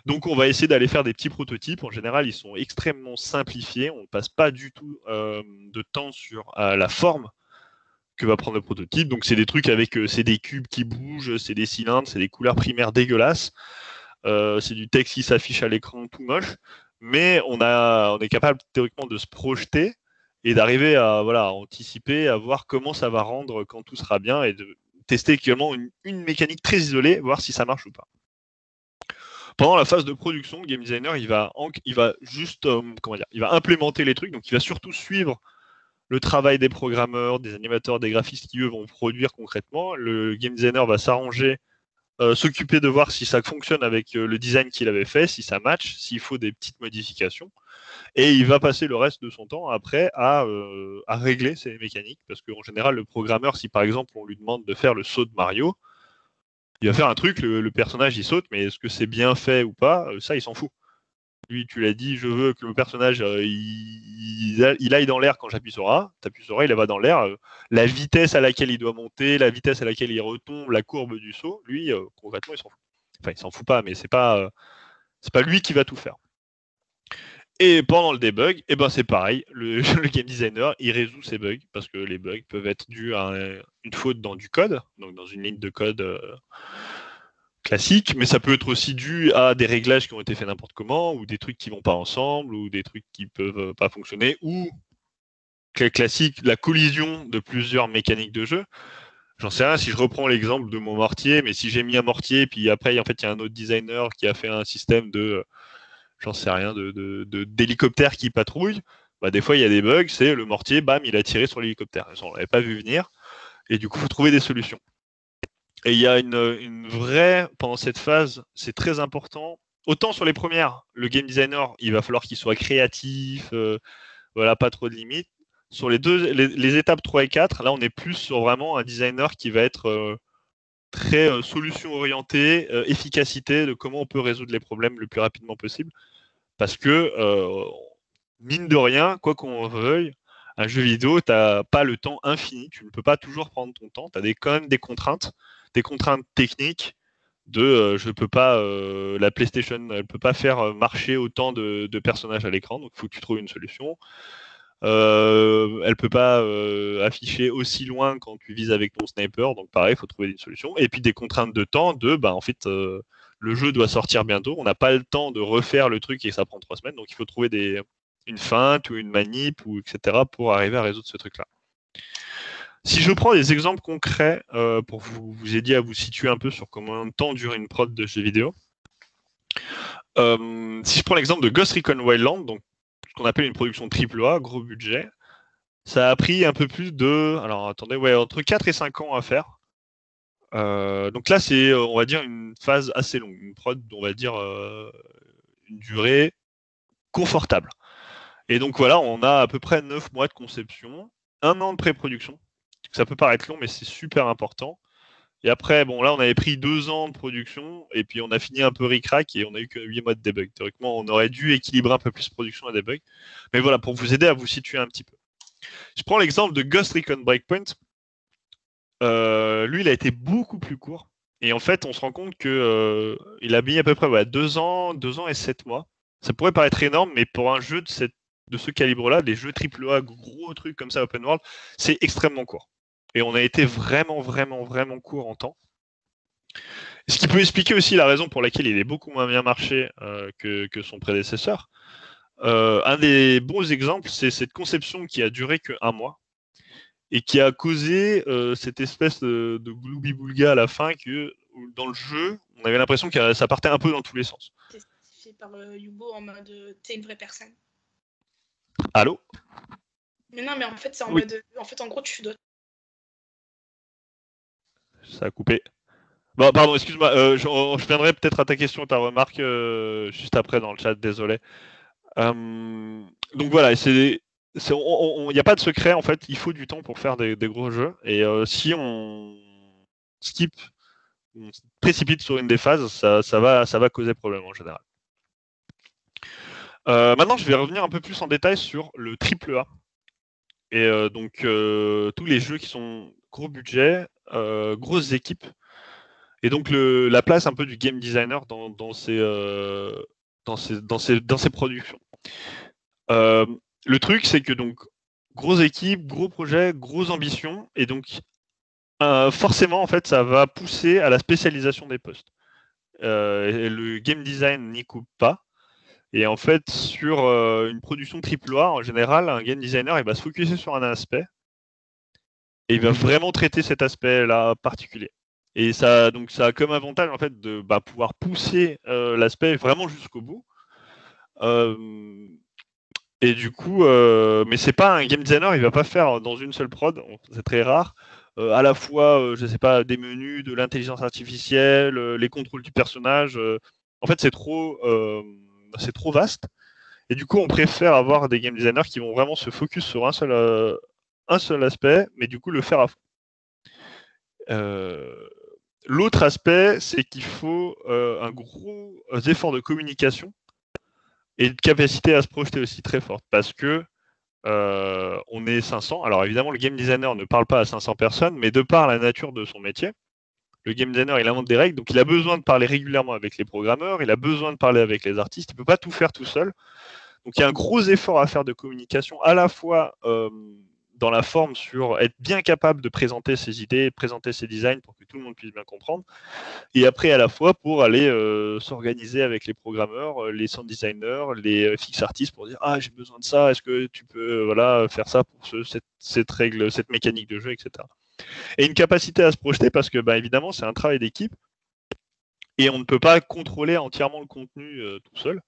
Donc, on va essayer d'aller faire des petits prototypes. En général, ils sont extrêmement simplifiés. On ne passe pas du tout de temps sur la forme que va prendre le prototype. Donc, c'est des trucs avec c'est des cubes qui bougent, c'est des cylindres, c'est des couleurs primaires dégueulasses. C'est du texte qui s'affiche à l'écran tout moche. Mais on est capable théoriquement de se projeter et d'arriver à anticiper, à voir comment ça va rendre quand tout sera bien et de tester également une mécanique très isolée, voir si ça marche ou pas. Pendant la phase de production, le game designer, il va juste, il va implémenter les trucs. Donc, il va surtout suivre le travail des programmeurs, des animateurs, des graphistes qui, eux, vont produire concrètement. Le game designer va s'arranger, s'occuper de voir si ça fonctionne avec le design qu'il avait fait, si ça match, s'il faut des petites modifications. Et il va passer le reste de son temps après à régler ces mécaniques. Parce qu'en général, le programmeur, si par exemple on lui demande de faire le saut de Mario, il va faire un truc, le personnage il saute, mais est-ce que c'est bien fait ou pas, ça il s'en fout. Lui, tu l'as dit, je veux que le personnage il aille dans l'air quand j'appuie sur A, t'appuies sur A, il va dans l'air. La vitesse à laquelle il doit monter, la vitesse à laquelle il retombe, la courbe du saut, lui, concrètement, il s'en fout. Enfin, il s'en fout pas, mais c'est pas lui qui va tout faire. Et pendant le debug, c'est pareil, le game designer, il résout ces bugs, parce que les bugs peuvent être dus à une faute dans du code, donc dans une ligne de code classique, mais ça peut être aussi dû à des réglages qui ont été faits n'importe comment, ou des trucs qui vont pas ensemble, ou des trucs qui peuvent pas fonctionner, ou classique, la collision de plusieurs mécaniques de jeu. J'en sais rien, si je reprends l'exemple de mon mortier, mais si j'ai mis un mortier, puis après, en fait, il y a un autre designer qui a fait un système de, j'en sais rien, d'hélicoptère qui patrouille, des fois, il y a des bugs, c'est le mortier, bam, il a tiré sur l'hélicoptère. On l'avait pas vu venir, et du coup, il faut trouver des solutions. Et il y a une vraie, pendant cette phase, c'est très important. Autant sur les premières, le game designer, il va falloir qu'il soit créatif, pas trop de limites. sur les étapes 3 et 4, là, on est plus sur vraiment un designer qui va être très solution orientée, efficacité de comment on peut résoudre les problèmes le plus rapidement possible. Parce que, mine de rien, quoi qu'on veuille, un jeu vidéo, tu n'as pas le temps infini. Tu ne peux pas toujours prendre ton temps. Tu as quand même des contraintes techniques je peux pas, la PlayStation, elle peut pas faire marcher autant de personnages à l'écran, donc il faut que tu trouves une solution. Elle peut pas afficher aussi loin quand tu vises avec ton sniper, donc pareil, il faut trouver une solution. Et puis des contraintes de temps, en fait, le jeu doit sortir bientôt, on n'a pas le temps de refaire le truc et ça prend 3 semaines, donc il faut trouver une feinte ou une manip, ou etc. pour arriver à résoudre ce truc-là. Si je prends des exemples concrets pour vous aider à vous situer un peu sur combien de temps dure une prod de jeux vidéo, si je prends l'exemple de Ghost Recon Wildlands, donc ce qu'on appelle une production AAA, gros budget, ça a pris un peu plus de, alors attendez, entre 4 et 5 ans à faire. Donc là, c'est, on va dire, une phase assez longue, une prod, on va dire, une durée confortable. Et donc voilà, on a à peu près 9 mois de conception, 1 an de pré-production. Ça peut paraître long, mais c'est super important. Et après, bon, là, on avait pris 2 ans de production, et puis on a fini un peu ric-rac, et on a eu que 8 mois de debug. Théoriquement, on aurait dû équilibrer un peu plus production et debug. Mais voilà, pour vous aider à vous situer un petit peu. Je prends l'exemple de Ghost Recon Breakpoint. Lui, il a été beaucoup plus court. Et en fait, on se rend compte que il a mis à peu près 2 ans et 7 mois. Ça pourrait paraître énorme, mais pour un jeu de ce calibre-là, des jeux AAA, gros trucs comme ça, open world, c'est extrêmement court. Et on a été vraiment court en temps. Ce qui peut expliquer aussi la raison pour laquelle il est beaucoup moins bien marché que son prédécesseur. Un des bons exemples, c'est cette conception qui a duré que 1 mois et qui a causé cette espèce de gloubi-boulga à la fin que dans le jeu, on avait l'impression que ça partait un peu dans tous les sens. C'est fait par Yubo en mode t'es une vraie personne. Allô ? Mais non, mais en fait, c'est en Oui. mode. En fait, en gros, tu dois. Ça a coupé. Bon, pardon, excuse-moi. Je viendrai peut-être à ta question, ta remarque juste après dans le chat. Désolé. Donc voilà, il n'y a pas de secret en fait. Il faut du temps pour faire des gros jeux. Et si on skip, on précipite sur une des phases, ça va causer problème en général. Maintenant, je vais revenir un peu plus en détail sur le AAA. Et donc, tous les jeux qui sont gros budget, grosses équipes. Et donc, la place un peu du game designer dans ces productions. Le truc, c'est que donc, grosse équipe, gros projet, grosse ambition. Et donc, forcément, en fait, ça va pousser à la spécialisation des postes. Et le game design n'y coupe pas. Et en fait, sur une production AAA, en général, un game designer, il va se focuser sur un aspect et il va vraiment traiter cet aspect-là particulier. Et ça a comme avantage en fait de pouvoir pousser l'aspect vraiment jusqu'au bout. Et du coup, mais c'est pas un game designer, il va pas faire dans une seule prod, c'est très rare. À la fois, je sais pas, des menus, de l'intelligence artificielle, les contrôles du personnage. En fait, c'est trop vaste. Et du coup, on préfère avoir des game designers qui vont vraiment se focus sur un seul aspect, mais du coup le faire à fond. L'autre aspect, c'est qu'il faut un gros effort de communication et de capacité à se projeter aussi très forte, parce que on est 500. Alors évidemment, le game designer ne parle pas à 500 personnes, mais de par la nature de son métier, le game designer, il invente des règles, donc il a besoin de parler régulièrement avec les programmeurs, il a besoin de parler avec les artistes, il ne peut pas tout faire tout seul. Donc il y a un gros effort à faire de communication, à la fois dans la forme sur être bien capable de présenter ses idées, présenter ses designs pour que tout le monde puisse bien comprendre, et après à la fois pour aller s'organiser avec les programmeurs, les sound designers, les fix artistes pour dire ah j'ai besoin de ça, est-ce que tu peux faire ça pour cette règle, cette mécanique de jeu, etc. Et une capacité à se projeter parce que évidemment c'est un travail d'équipe et on ne peut pas contrôler entièrement le contenu tout seul.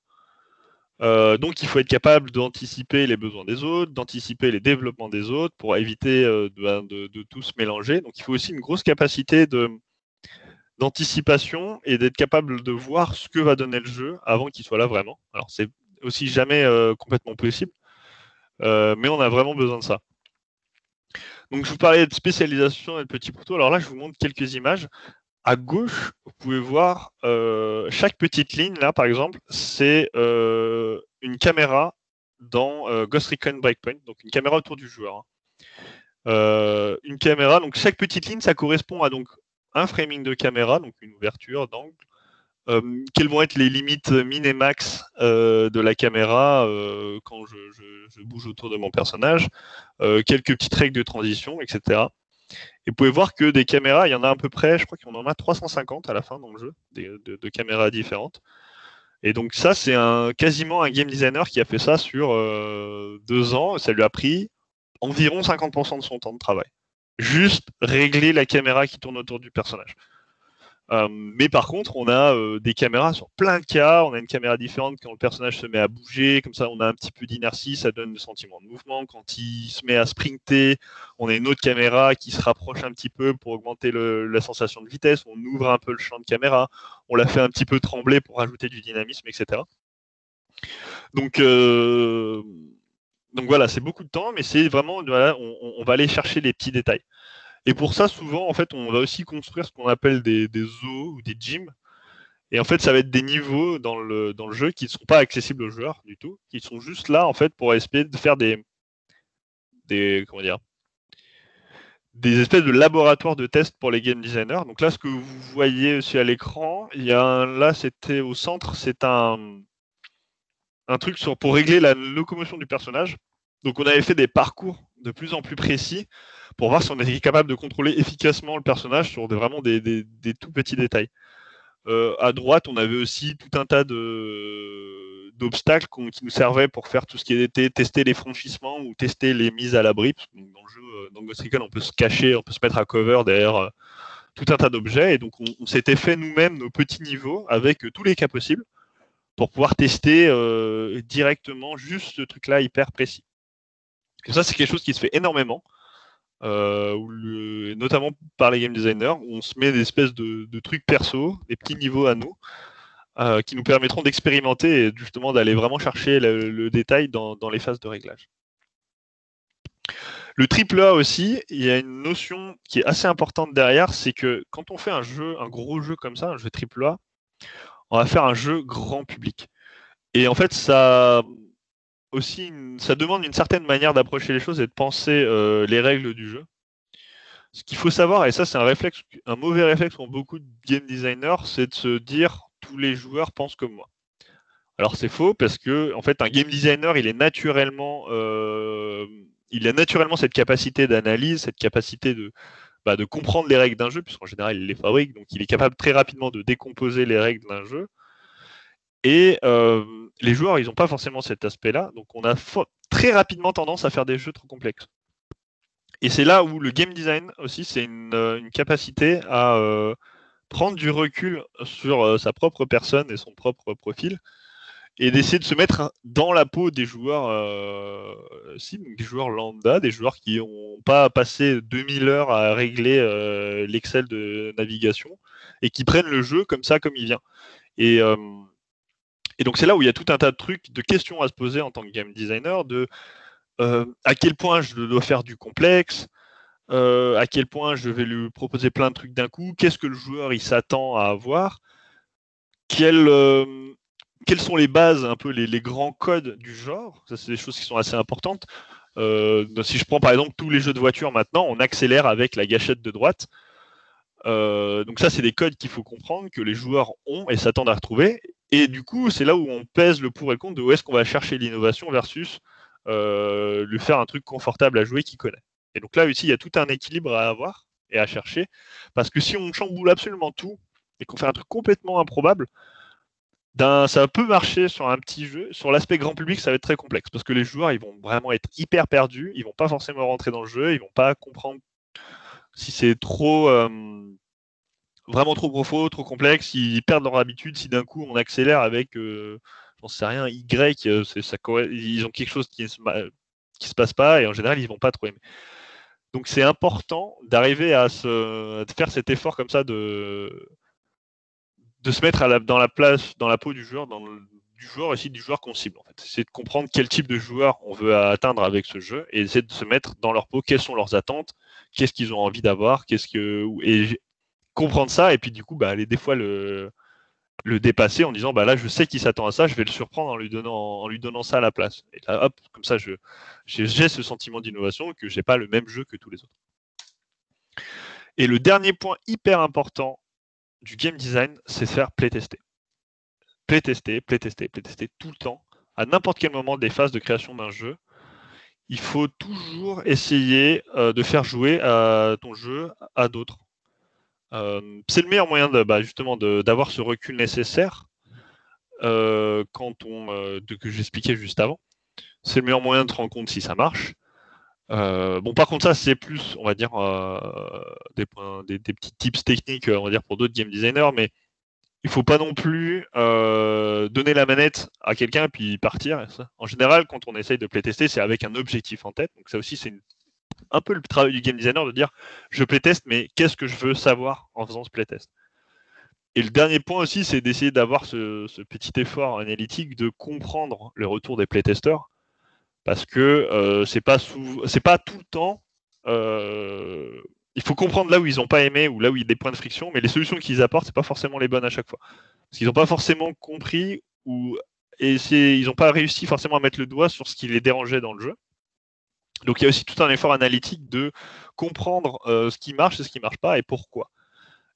Donc il faut être capable d'anticiper les besoins des autres, d'anticiper les développements des autres pour éviter de tout se mélanger. Donc il faut aussi une grosse capacité d'anticipation et d'être capable de voir ce que va donner le jeu avant qu'il soit là vraiment. Alors c'est aussi jamais complètement possible, mais on a vraiment besoin de ça. Donc je vous parlais de spécialisation et de petits poteaux. Alors là, je vous montre quelques images. À gauche, vous pouvez voir chaque petite ligne, là par exemple, c'est une caméra dans Ghost Recon Breakpoint, donc une caméra autour du joueur. Une caméra, donc chaque petite ligne, ça correspond à donc un framing de caméra, donc une ouverture d'angle. Quelles vont être les limites min et max de la caméra quand je bouge autour de mon personnage, quelques petites règles de transition, etc. Et vous pouvez voir que des caméras, il y en a à peu près, je crois qu'on en a 350 à la fin dans le jeu, de caméras différentes. Et donc ça, c'est quasiment un game designer qui a fait ça sur 2 ans. Ça lui a pris environ 50% de son temps de travail. Juste régler la caméra qui tourne autour du personnage. Mais par contre, on a des caméras sur plein de cas. On a une caméra différente quand le personnage se met à bouger. Comme ça, on a un petit peu d'inertie, ça donne le sentiment de mouvement. Quand il se met à sprinter, on a une autre caméra qui se rapproche un petit peu pour augmenter la sensation de vitesse. On ouvre un peu le champ de caméra. On la fait un petit peu trembler pour ajouter du dynamisme, etc. Donc voilà, c'est beaucoup de temps, mais c'est vraiment, voilà, on va aller chercher les petits détails. Et pour ça, souvent, en fait, on va aussi construire ce qu'on appelle des zoos ou des gyms. Et en fait, ça va être des niveaux dans le jeu qui ne sont pas accessibles aux joueurs du tout, qui sont juste là, en fait, pour essayer de faire des espèces de laboratoires de tests pour les game designers. Donc là, ce que vous voyez aussi à l'écran, là, c'était au centre, c'est un truc pour régler la locomotion du personnage. Donc on avait fait des parcours de plus en plus précis pour voir si on était capable de contrôler efficacement le personnage sur vraiment des tout petits détails. À droite, on avait aussi tout un tas d'obstacles qui nous servaient pour faire tout ce qui était tester les franchissements ou tester les mises à l'abri. Donc dans le jeu, dans Ghost Recon, on peut se cacher, on peut se mettre à cover derrière tout un tas d'objets. Et donc on s'était fait nous-mêmes nos petits niveaux avec tous les cas possibles pour pouvoir tester directement juste ce truc-là hyper précis. Et ça, c'est quelque chose qui se fait énormément, notamment par les game designers, où on se met des espèces de trucs perso, des petits niveaux à nous, qui nous permettront d'expérimenter et justement d'aller vraiment chercher le détail dans les phases de réglage. Le AAA aussi, il y a une notion qui est assez importante derrière, c'est que quand on fait un gros jeu comme ça, un jeu AAA, on va faire un jeu grand public. Et en fait, ça demande une certaine manière d'approcher les choses et de penser les règles du jeu. Ce qu'il faut savoir, et ça c'est un mauvais réflexe pour beaucoup de game designers, c'est de se dire tous les joueurs pensent comme moi. Alors c'est faux parce que en fait un game designer il a naturellement cette capacité d'analyse, cette capacité de comprendre les règles d'un jeu, puisqu'en général il les fabrique, donc il est capable très rapidement de décomposer les règles d'un jeu. Et les joueurs, ils n'ont pas forcément cet aspect-là, donc on a très rapidement tendance à faire des jeux trop complexes. Et c'est là où le game design aussi, c'est une capacité à prendre du recul sur sa propre personne et son propre profil, et d'essayer de se mettre dans la peau des joueurs donc des joueurs lambda, des joueurs qui n'ont pas passé 2000 heures à régler l'Excel de navigation, et qui prennent le jeu comme ça, comme il vient. Et donc c'est là où il y a tout un tas de trucs, de questions à se poser en tant que game designer, à quel point je dois faire du complexe, à quel point je vais lui proposer plein de trucs d'un coup, qu'est-ce que le joueur il s'attend à avoir, quelles sont les bases, un peu les grands codes du genre. Ça c'est des choses qui sont assez importantes. Si je prends par exemple tous les jeux de voiture maintenant, on accélère avec la gâchette de droite. Donc ça c'est des codes qu'il faut comprendre, que les joueurs ont et s'attendent à retrouver. Et du coup, c'est là où on pèse le pour et le contre de où est-ce qu'on va chercher l'innovation versus lui faire un truc confortable à jouer qu'il connaît. Et donc là aussi, il y a tout un équilibre à avoir et à chercher, parce que si on chamboule absolument tout et qu'on fait un truc complètement improbable, ça peut marcher sur un petit jeu. Sur l'aspect grand public, ça va être très complexe, parce que les joueurs, ils vont vraiment être hyper perdus, ils vont pas forcément rentrer dans le jeu, ils vont pas comprendre si c'est vraiment trop profond, trop complexe, ils perdent leur habitude. Si d'un coup on accélère avec, j'en sais rien, Y, ils ont quelque chose qui se passe pas, et en général ils vont pas trop aimer. Donc c'est important d'arriver à faire cet effort comme ça de se mettre dans la peau du joueur, du joueur aussi, du joueur qu'on cible en fait. C'est de comprendre quel type de joueur on veut atteindre avec ce jeu et essayer de se mettre dans leur peau, quelles sont leurs attentes, qu'est-ce qu'ils ont envie d'avoir, et comprendre ça et puis du coup aller des fois le dépasser en disant là je sais qu'il s'attend à ça, je vais le surprendre en lui donnant ça à la place. Et là hop, comme ça j'ai ce sentiment d'innovation que j'ai pas le même jeu que tous les autres. Et le dernier point hyper important du game design, c'est de faire playtester. Playtester tout le temps, à n'importe quel moment des phases de création d'un jeu. Il faut toujours essayer de faire jouer ton jeu à d'autres. C'est le meilleur moyen justement d'avoir ce recul nécessaire que j'expliquais juste avant. C'est le meilleur moyen de se rendre compte si ça marche. Par contre, ça, c'est plus, on va dire, des petits tips techniques, on va dire, pour d'autres game designers, mais il faut pas non plus donner la manette à quelqu'un et puis partir. En général, quand on essaye de playtester, c'est avec un objectif en tête. Donc ça aussi, c'est un peu le travail du game designer de dire, je playtest, mais qu'est-ce que je veux savoir en faisant ce playtest? Et le dernier point aussi, c'est d'essayer d'avoir ce petit effort analytique de comprendre le retour des playtesters. Parce que c'est pas tout le temps. Il faut comprendre là où ils n'ont pas aimé ou là où il y a des points de friction, mais les solutions qu'ils apportent, c'est pas forcément les bonnes à chaque fois. Parce qu'ils n'ont pas forcément compris ils n'ont pas réussi forcément à mettre le doigt sur ce qui les dérangeait dans le jeu. Donc il y a aussi tout un effort analytique de comprendre ce qui marche et ce qui marche pas et pourquoi.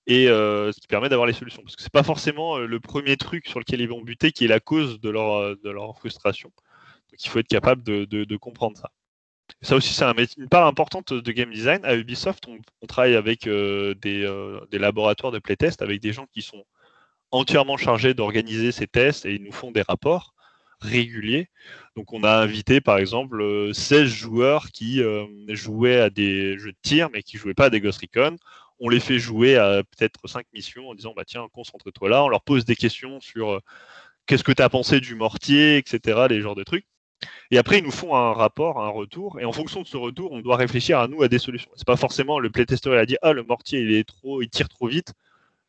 Et ce qui permet d'avoir les solutions. Parce que c'est pas forcément le premier truc sur lequel ils vont buter qui est la cause de leur frustration. Donc il faut être capable de comprendre ça. Ça aussi, c'est une part importante de game design. À Ubisoft, on travaille avec des laboratoires de playtest, avec des gens qui sont entièrement chargés d'organiser ces tests et ils nous font des rapports réguliers. Donc on a invité par exemple 16 joueurs qui jouaient à des jeux de tir mais qui ne jouaient pas à des Ghost Recon. On les fait jouer à peut-être 5 missions en disant tiens, concentre-toi là. On leur pose des questions sur qu'est-ce que tu as pensé du mortier, etc., les genres de trucs. Et après, ils nous font un rapport, un retour, et en fonction de ce retour, on doit réfléchir à des solutions. C'est pas forcément le playtester il a dit le mortier il tire trop vite,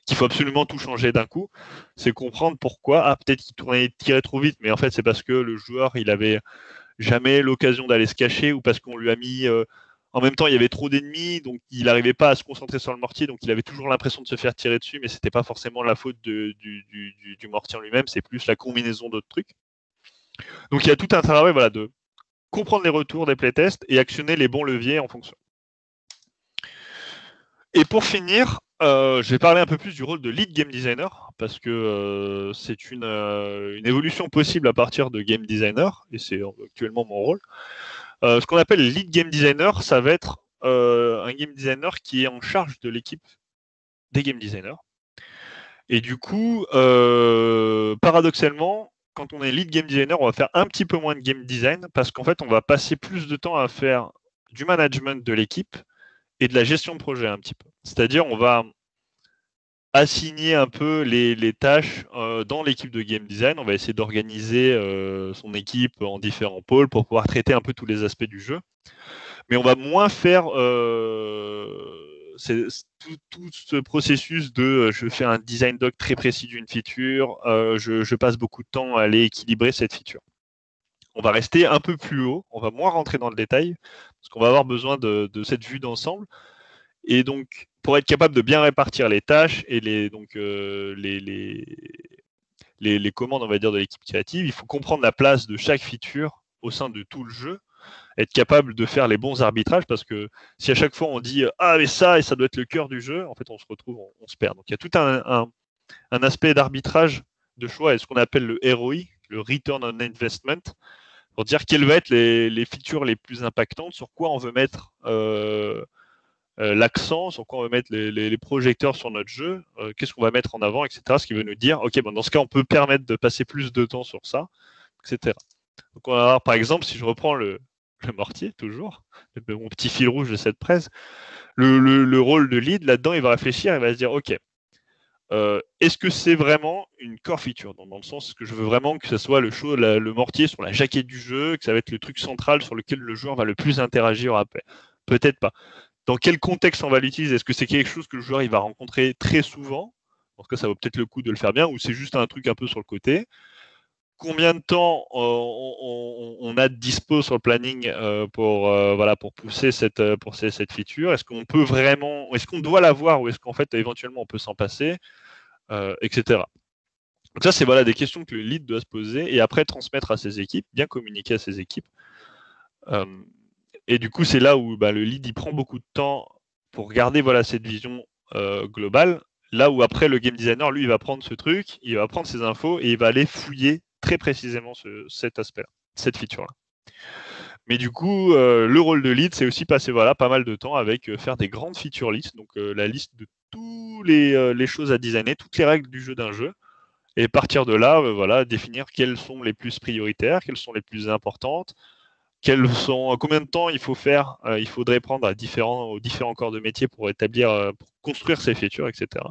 qu'il faut absolument tout changer d'un coup. C'est comprendre pourquoi. Peut-être qu'il tirait trop vite, mais en fait c'est parce que le joueur il avait jamais l'occasion d'aller se cacher ou parce qu'on lui a mis en même temps il y avait trop d'ennemis, donc il n'arrivait pas à se concentrer sur le mortier, donc il avait toujours l'impression de se faire tirer dessus, mais c'était pas forcément la faute du mortier en lui-même, c'est plus la combinaison d'autres trucs. Donc il y a tout un travail de comprendre les retours des playtests et actionner les bons leviers en fonction. Et pour finir, je vais parler un peu plus du rôle de lead game designer parce que c'est une évolution possible à partir de game designer et c'est actuellement mon rôle. Ce qu'on appelle lead game designer, ça va être un game designer qui est en charge de l'équipe des game designers. Et du coup, paradoxalement, quand on est lead game designer, on va faire un petit peu moins de game design parce qu'en fait, on va passer plus de temps à faire du management de l'équipe et de la gestion de projet un petit peu. C'est-à-dire, on va assigner un peu les tâches dans l'équipe de game design. On va essayer d'organiser son équipe en différents pôles pour pouvoir traiter un peu tous les aspects du jeu. Mais on va moins faire tout ce processus de je fais un design doc très précis d'une feature, je passe beaucoup de temps à aller équilibrer cette feature. On va rester un peu plus haut, on va moins rentrer dans le détail, parce qu'on va avoir besoin de cette vue d'ensemble. Et donc, pour être capable de bien répartir les tâches et les commandes, on va dire, de l'équipe créative, il faut comprendre la place de chaque feature au sein de tout le jeu, être capable de faire les bons arbitrages, parce que si à chaque fois on dit mais ça, et ça doit être le cœur du jeu, en fait on se retrouve, on se perd. Donc il y a tout un aspect d'arbitrage de choix, et ce qu'on appelle le ROI, le Return on Investment, pour dire quelles vont être les features les plus impactantes, sur quoi on veut mettre l'accent, sur quoi on veut mettre les projecteurs sur notre jeu, qu'est-ce qu'on va mettre en avant, etc. Ce qui veut nous dire, ok, dans ce cas, on peut permettre de passer plus de temps sur ça, etc. Donc on va avoir, par exemple, si je reprends le mortier, toujours, mon petit fil rouge de cette presse, le rôle de lead, là-dedans, il va réfléchir, il va se dire, ok, est-ce que c'est vraiment une core feature, dans le sens que je veux vraiment que ce soit le mortier sur la jaquette du jeu, que ça va être le truc central sur lequel le joueur va le plus interagir après? Peut-être pas. Dans quel contexte on va l'utiliser? Est-ce que c'est quelque chose que le joueur il va rencontrer très souvent? En tout cas, ça vaut peut-être le coup de le faire bien, ou c'est juste un truc un peu sur le côté? combien de temps on a de dispo sur le planning pour pousser cette feature. Est-ce qu'on peut vraiment, est-ce qu'on doit l'avoir ou est-ce qu'en fait éventuellement on peut s'en passer, etc. Donc ça, c'est des questions que le lead doit se poser et après transmettre à ses équipes, bien communiquer à ses équipes. Et du coup, c'est là où le lead il prend beaucoup de temps pour garder cette vision globale. Là où après, le game designer, lui, il va prendre ce truc, il va prendre ces infos et il va aller fouiller très précisément cet aspect-là, cette feature-là. Mais du coup, le rôle de lead, c'est aussi passer pas mal de temps avec faire des grandes feature lists, donc la liste de toutes les choses à designer, toutes les règles du jeu d'un jeu. Et partir de là, définir quelles sont les plus prioritaires, quelles sont les plus importantes, combien de temps il faut faire, il faudrait prendre aux différents corps de métier pour pour construire ces features, etc.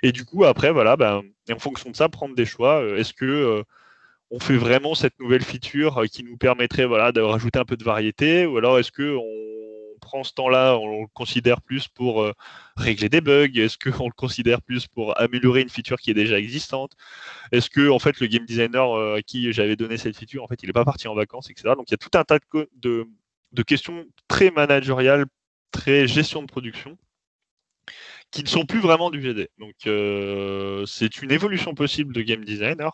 Et du coup, après, et en fonction de ça, prendre des choix. Est-ce que on fait vraiment cette nouvelle feature qui nous permettrait de rajouter un peu de variété, ou alors est-ce que on prend ce temps-là, on le considère plus pour régler des bugs, est-ce qu'on le considère plus pour améliorer une feature qui est déjà existante, est-ce que en fait le game designer à qui j'avais donné cette feature, en fait il n'est pas parti en vacances, etc. Donc il y a tout un tas de questions très managériales, très gestion de production, qui ne sont plus vraiment du GD. Donc c'est une évolution possible de game designer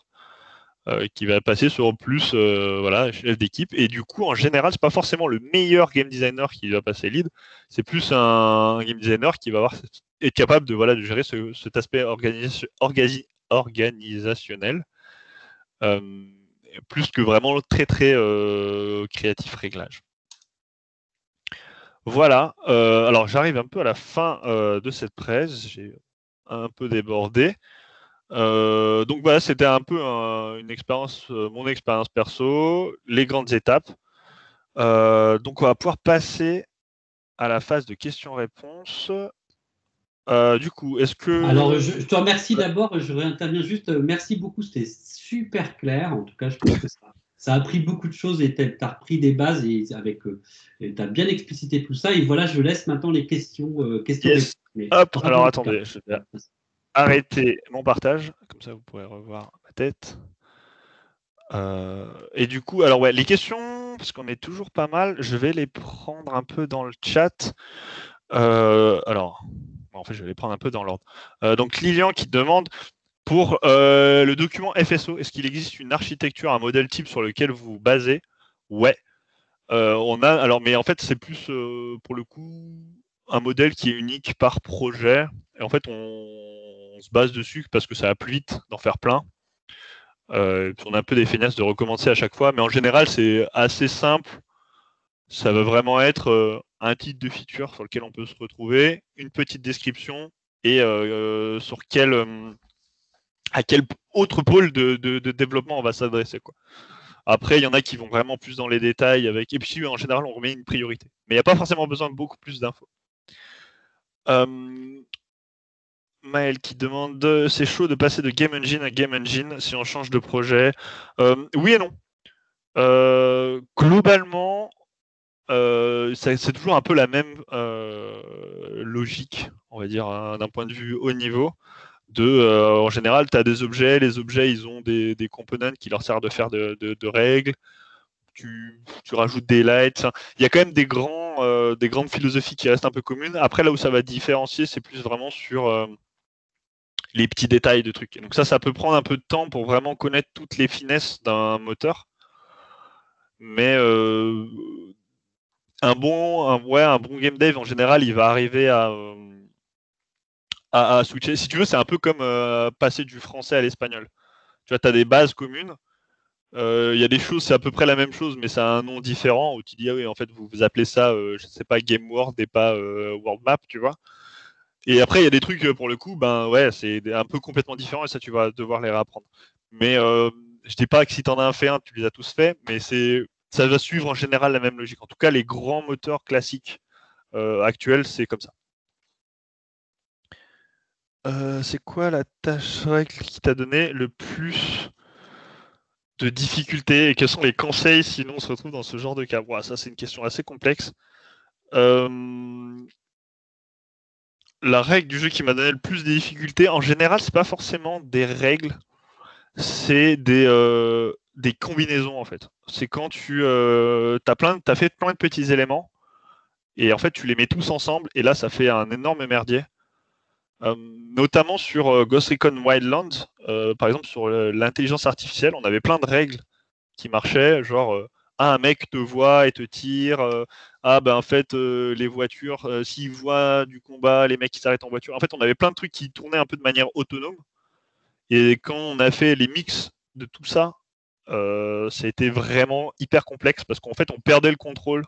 qui va passer sur plus chef d'équipe. Et du coup, en général, c'est pas forcément le meilleur game designer qui va passer lead, c'est plus un game designer qui va être capable de gérer cet aspect organisationnel, plus que vraiment très très créatif réglage. Voilà, alors j'arrive un peu à la fin de cette presse, j'ai un peu débordé. Donc voilà, c'était un peu une expérience, mon expérience perso, les grandes étapes. Donc on va pouvoir passer à la phase de questions-réponses. Du coup, est-ce que... Alors, je te remercie d'abord, je réinterviens juste. Merci beaucoup, c'était super clair. En tout cas, je pense que ça a appris beaucoup de choses et tu as repris des bases et tu as bien explicité tout ça. Et voilà, je laisse maintenant les questions. Yes. Hop, alors attendez, je vais arrêter mon partage, comme ça vous pourrez revoir ma tête. Et du coup, alors ouais, les questions, parce qu'on est toujours pas mal, je vais les prendre un peu dans le chat. Alors, en fait, je vais les prendre un peu dans l'ordre. Donc Lilian qui demande, pour le document FSO, est-ce qu'il existe une architecture, un modèle type sur lequel vous vous basez? Ouais. On a, alors, mais en fait, c'est plus pour le coup un modèle qui est unique par projet. Et en fait, on se base dessus parce que ça va plus vite d'en faire plein. On a un peu des feignasses de recommencer à chaque fois, mais en général, c'est assez simple. Ça va vraiment être un titre de feature sur lequel on peut se retrouver, une petite description et à quel autre pôle de développement on va s'adresser, quoi. Après, il y en a qui vont vraiment plus dans les détails et puis en général, on remet une priorité. Mais il n'y a pas forcément besoin de beaucoup plus d'infos. Maël qui demande, c'est chaud de passer de Game Engine à Game Engine si on change de projet. Oui et non. Globalement, c'est toujours un peu la même logique, on va dire, hein, d'un point de vue haut niveau. En général, tu as des objets, les objets, ils ont des components qui leur servent de faire de règles. Tu rajoutes des lights. Il y a quand même des grandes philosophies qui restent un peu communes. Après, là où ça va différencier, c'est plus vraiment sur les petits détails de trucs. Donc ça peut prendre un peu de temps pour vraiment connaître toutes les finesses d'un moteur. Mais un bon game dev, en général, il va arriver à switcher. Si tu veux, c'est un peu comme passer du français à l'espagnol. Tu vois, tu as des bases communes. Il y a des choses, c'est à peu près la même chose, mais ça a un nom différent, où tu dis, ah oui, en fait, vous appelez ça, je sais pas, Game World et pas World Map, tu vois. Et après, il y a des trucs, pour le coup, c'est un peu complètement différent, et ça, tu vas devoir les réapprendre. Mais je dis pas que si tu en as fait un, tu les as tous faits, mais ça va suivre en général la même logique. En tout cas, les grands moteurs classiques actuels, c'est comme ça. C'est quoi la tâche règle qui t'a donné le plus de difficultés et quels sont les conseils sinon on se retrouve dans ce genre de cas? Ça, c'est une question assez complexe. La règle du jeu qui m'a donné le plus de difficultés, en général, c'est pas forcément des règles, c'est des des combinaisons en fait. C'est quand tu t'as fait plein de petits éléments et en fait tu les mets tous ensemble et là ça fait un énorme merdier. Notamment sur Ghost Recon Wildlands, par exemple sur l'intelligence artificielle, on avait plein de règles qui marchaient, genre un mec te voit et te tire, en fait les voitures, s'ils voient du combat, les mecs qui s'arrêtent en voiture. En fait on avait plein de trucs qui tournaient un peu de manière autonome et quand on a fait les mix de tout ça, c'était vraiment hyper complexe parce qu'en fait on perdait le contrôle,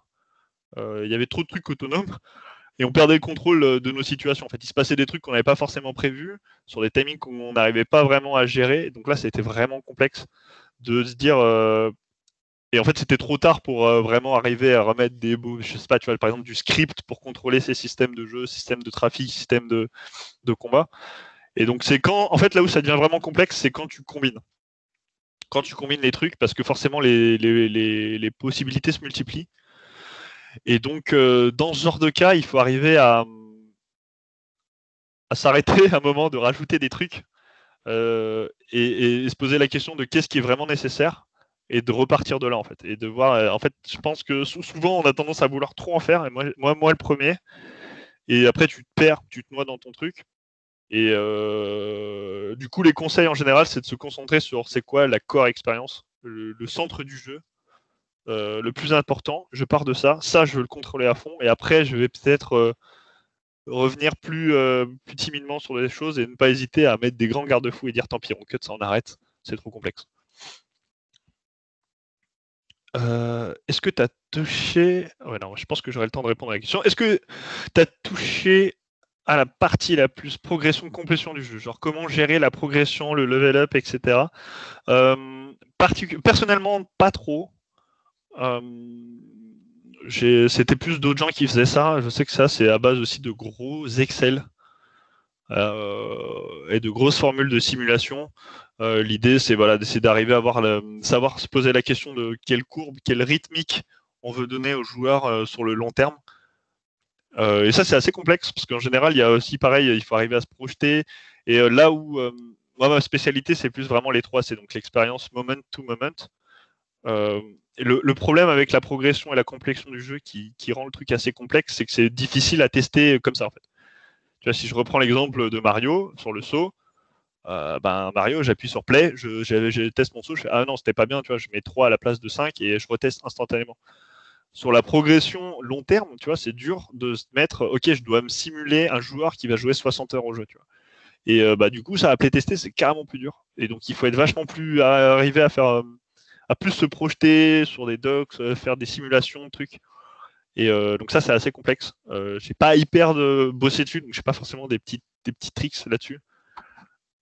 il y avait trop de trucs autonomes et on perdait le contrôle de nos situations. En fait, il se passait des trucs qu'on n'avait pas forcément prévus, sur des timings qu'on n'arrivait pas vraiment à gérer. Donc là, c'était vraiment complexe de se dire. Et en fait, c'était trop tard pour vraiment arriver à remettre je sais pas, tu vois, par exemple, du script pour contrôler ces systèmes de jeu, systèmes de trafic, systèmes de combat. Et donc, c'est en fait, là où ça devient vraiment complexe, c'est quand tu combines. Quand tu combines les trucs, parce que forcément, les possibilités se multiplient. Et donc, dans ce genre de cas, il faut arriver à s'arrêter à un moment de rajouter des trucs et se poser la question de qu'est-ce qui est vraiment nécessaire et de repartir de là en fait. Et de voir, en fait, je pense que souvent on a tendance à vouloir trop en faire, et moi le premier, et après tu te perds, tu te noies dans ton truc. Et du coup, les conseils en général, c'est de se concentrer sur c'est quoi la core expérience, le centre du jeu. Le plus important, je pars de ça je veux le contrôler à fond, et après je vais peut-être revenir plus timidement sur les choses et ne pas hésiter à mettre des grands garde-fous et dire tant pis, on cut ça, on arrête, c'est trop complexe. Est-ce que tu as touché... Ouais, non, je pense que j'aurai le temps de répondre à la question. Est-ce que tu as touché à la partie la plus progression, complétion du jeu, genre comment gérer la progression, le level up, etc. Personnellement, pas trop. C'était plus d'autres gens qui faisaient ça. Je sais que ça, c'est à base aussi de gros Excel et de grosses formules de simulation. L'idée, c'est d'essayer d'arriver à savoir se poser la question de quelle courbe, quelle rythmique on veut donner aux joueurs sur le long terme. Et ça, c'est assez complexe parce qu'en général, il y a aussi pareil, il faut arriver à se projeter. Et là où moi, ma spécialité, c'est plus vraiment les trois, c'est donc l'expérience moment to moment. Et le problème avec la progression et la complexion du jeu qui rend le truc assez complexe, c'est que c'est difficile à tester comme ça en fait. Tu vois, si je reprends l'exemple de Mario sur le saut, Mario, j'appuie sur play, je teste mon saut, je fais ah non, c'était pas bien, tu vois, je mets 3 à la place de 5 et je reteste instantanément. Sur la progression long terme, tu vois, c'est dur de se mettre, ok, je dois me simuler un joueur qui va jouer 60 heures au jeu, tu vois. Et du coup, ça à playtester, c'est carrément plus dur. Et donc, il faut être vachement plus arriver à faire à plus se projeter sur des docs, faire des simulations, trucs. Et donc ça, c'est assez complexe. J'ai pas hyper de bossé dessus, donc j'ai pas forcément des petits tricks là-dessus.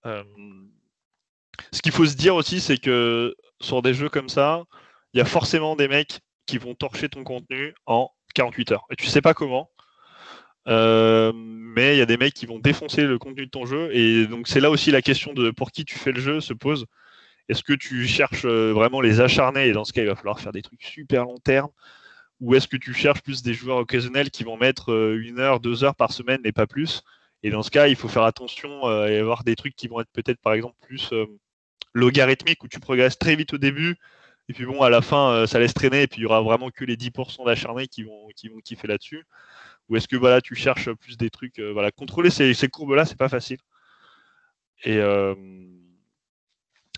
Ce qu'il faut se dire aussi, c'est que sur des jeux comme ça, il y a forcément des mecs qui vont torcher ton contenu en 48 heures. Et tu sais pas comment, mais il y a des mecs qui vont défoncer le contenu de ton jeu. Et donc c'est là aussi la question de pour qui tu fais le jeu se pose. Est-ce que tu cherches vraiment les acharnés, et dans ce cas, il va falloir faire des trucs super long terme, ou est-ce que tu cherches plus des joueurs occasionnels qui vont mettre 1 heure, 2 heures par semaine, et pas plus? Et dans ce cas, il faut faire attention et avoir des trucs qui vont être peut-être, par exemple, plus logarithmiques, où tu progresses très vite au début, et puis bon, à la fin, ça laisse traîner, et puis il y aura vraiment que les 10% d'acharnés qui vont kiffer là-dessus. Ou est-ce que tu cherches plus des trucs, contrôler ces courbes-là, c'est pas facile.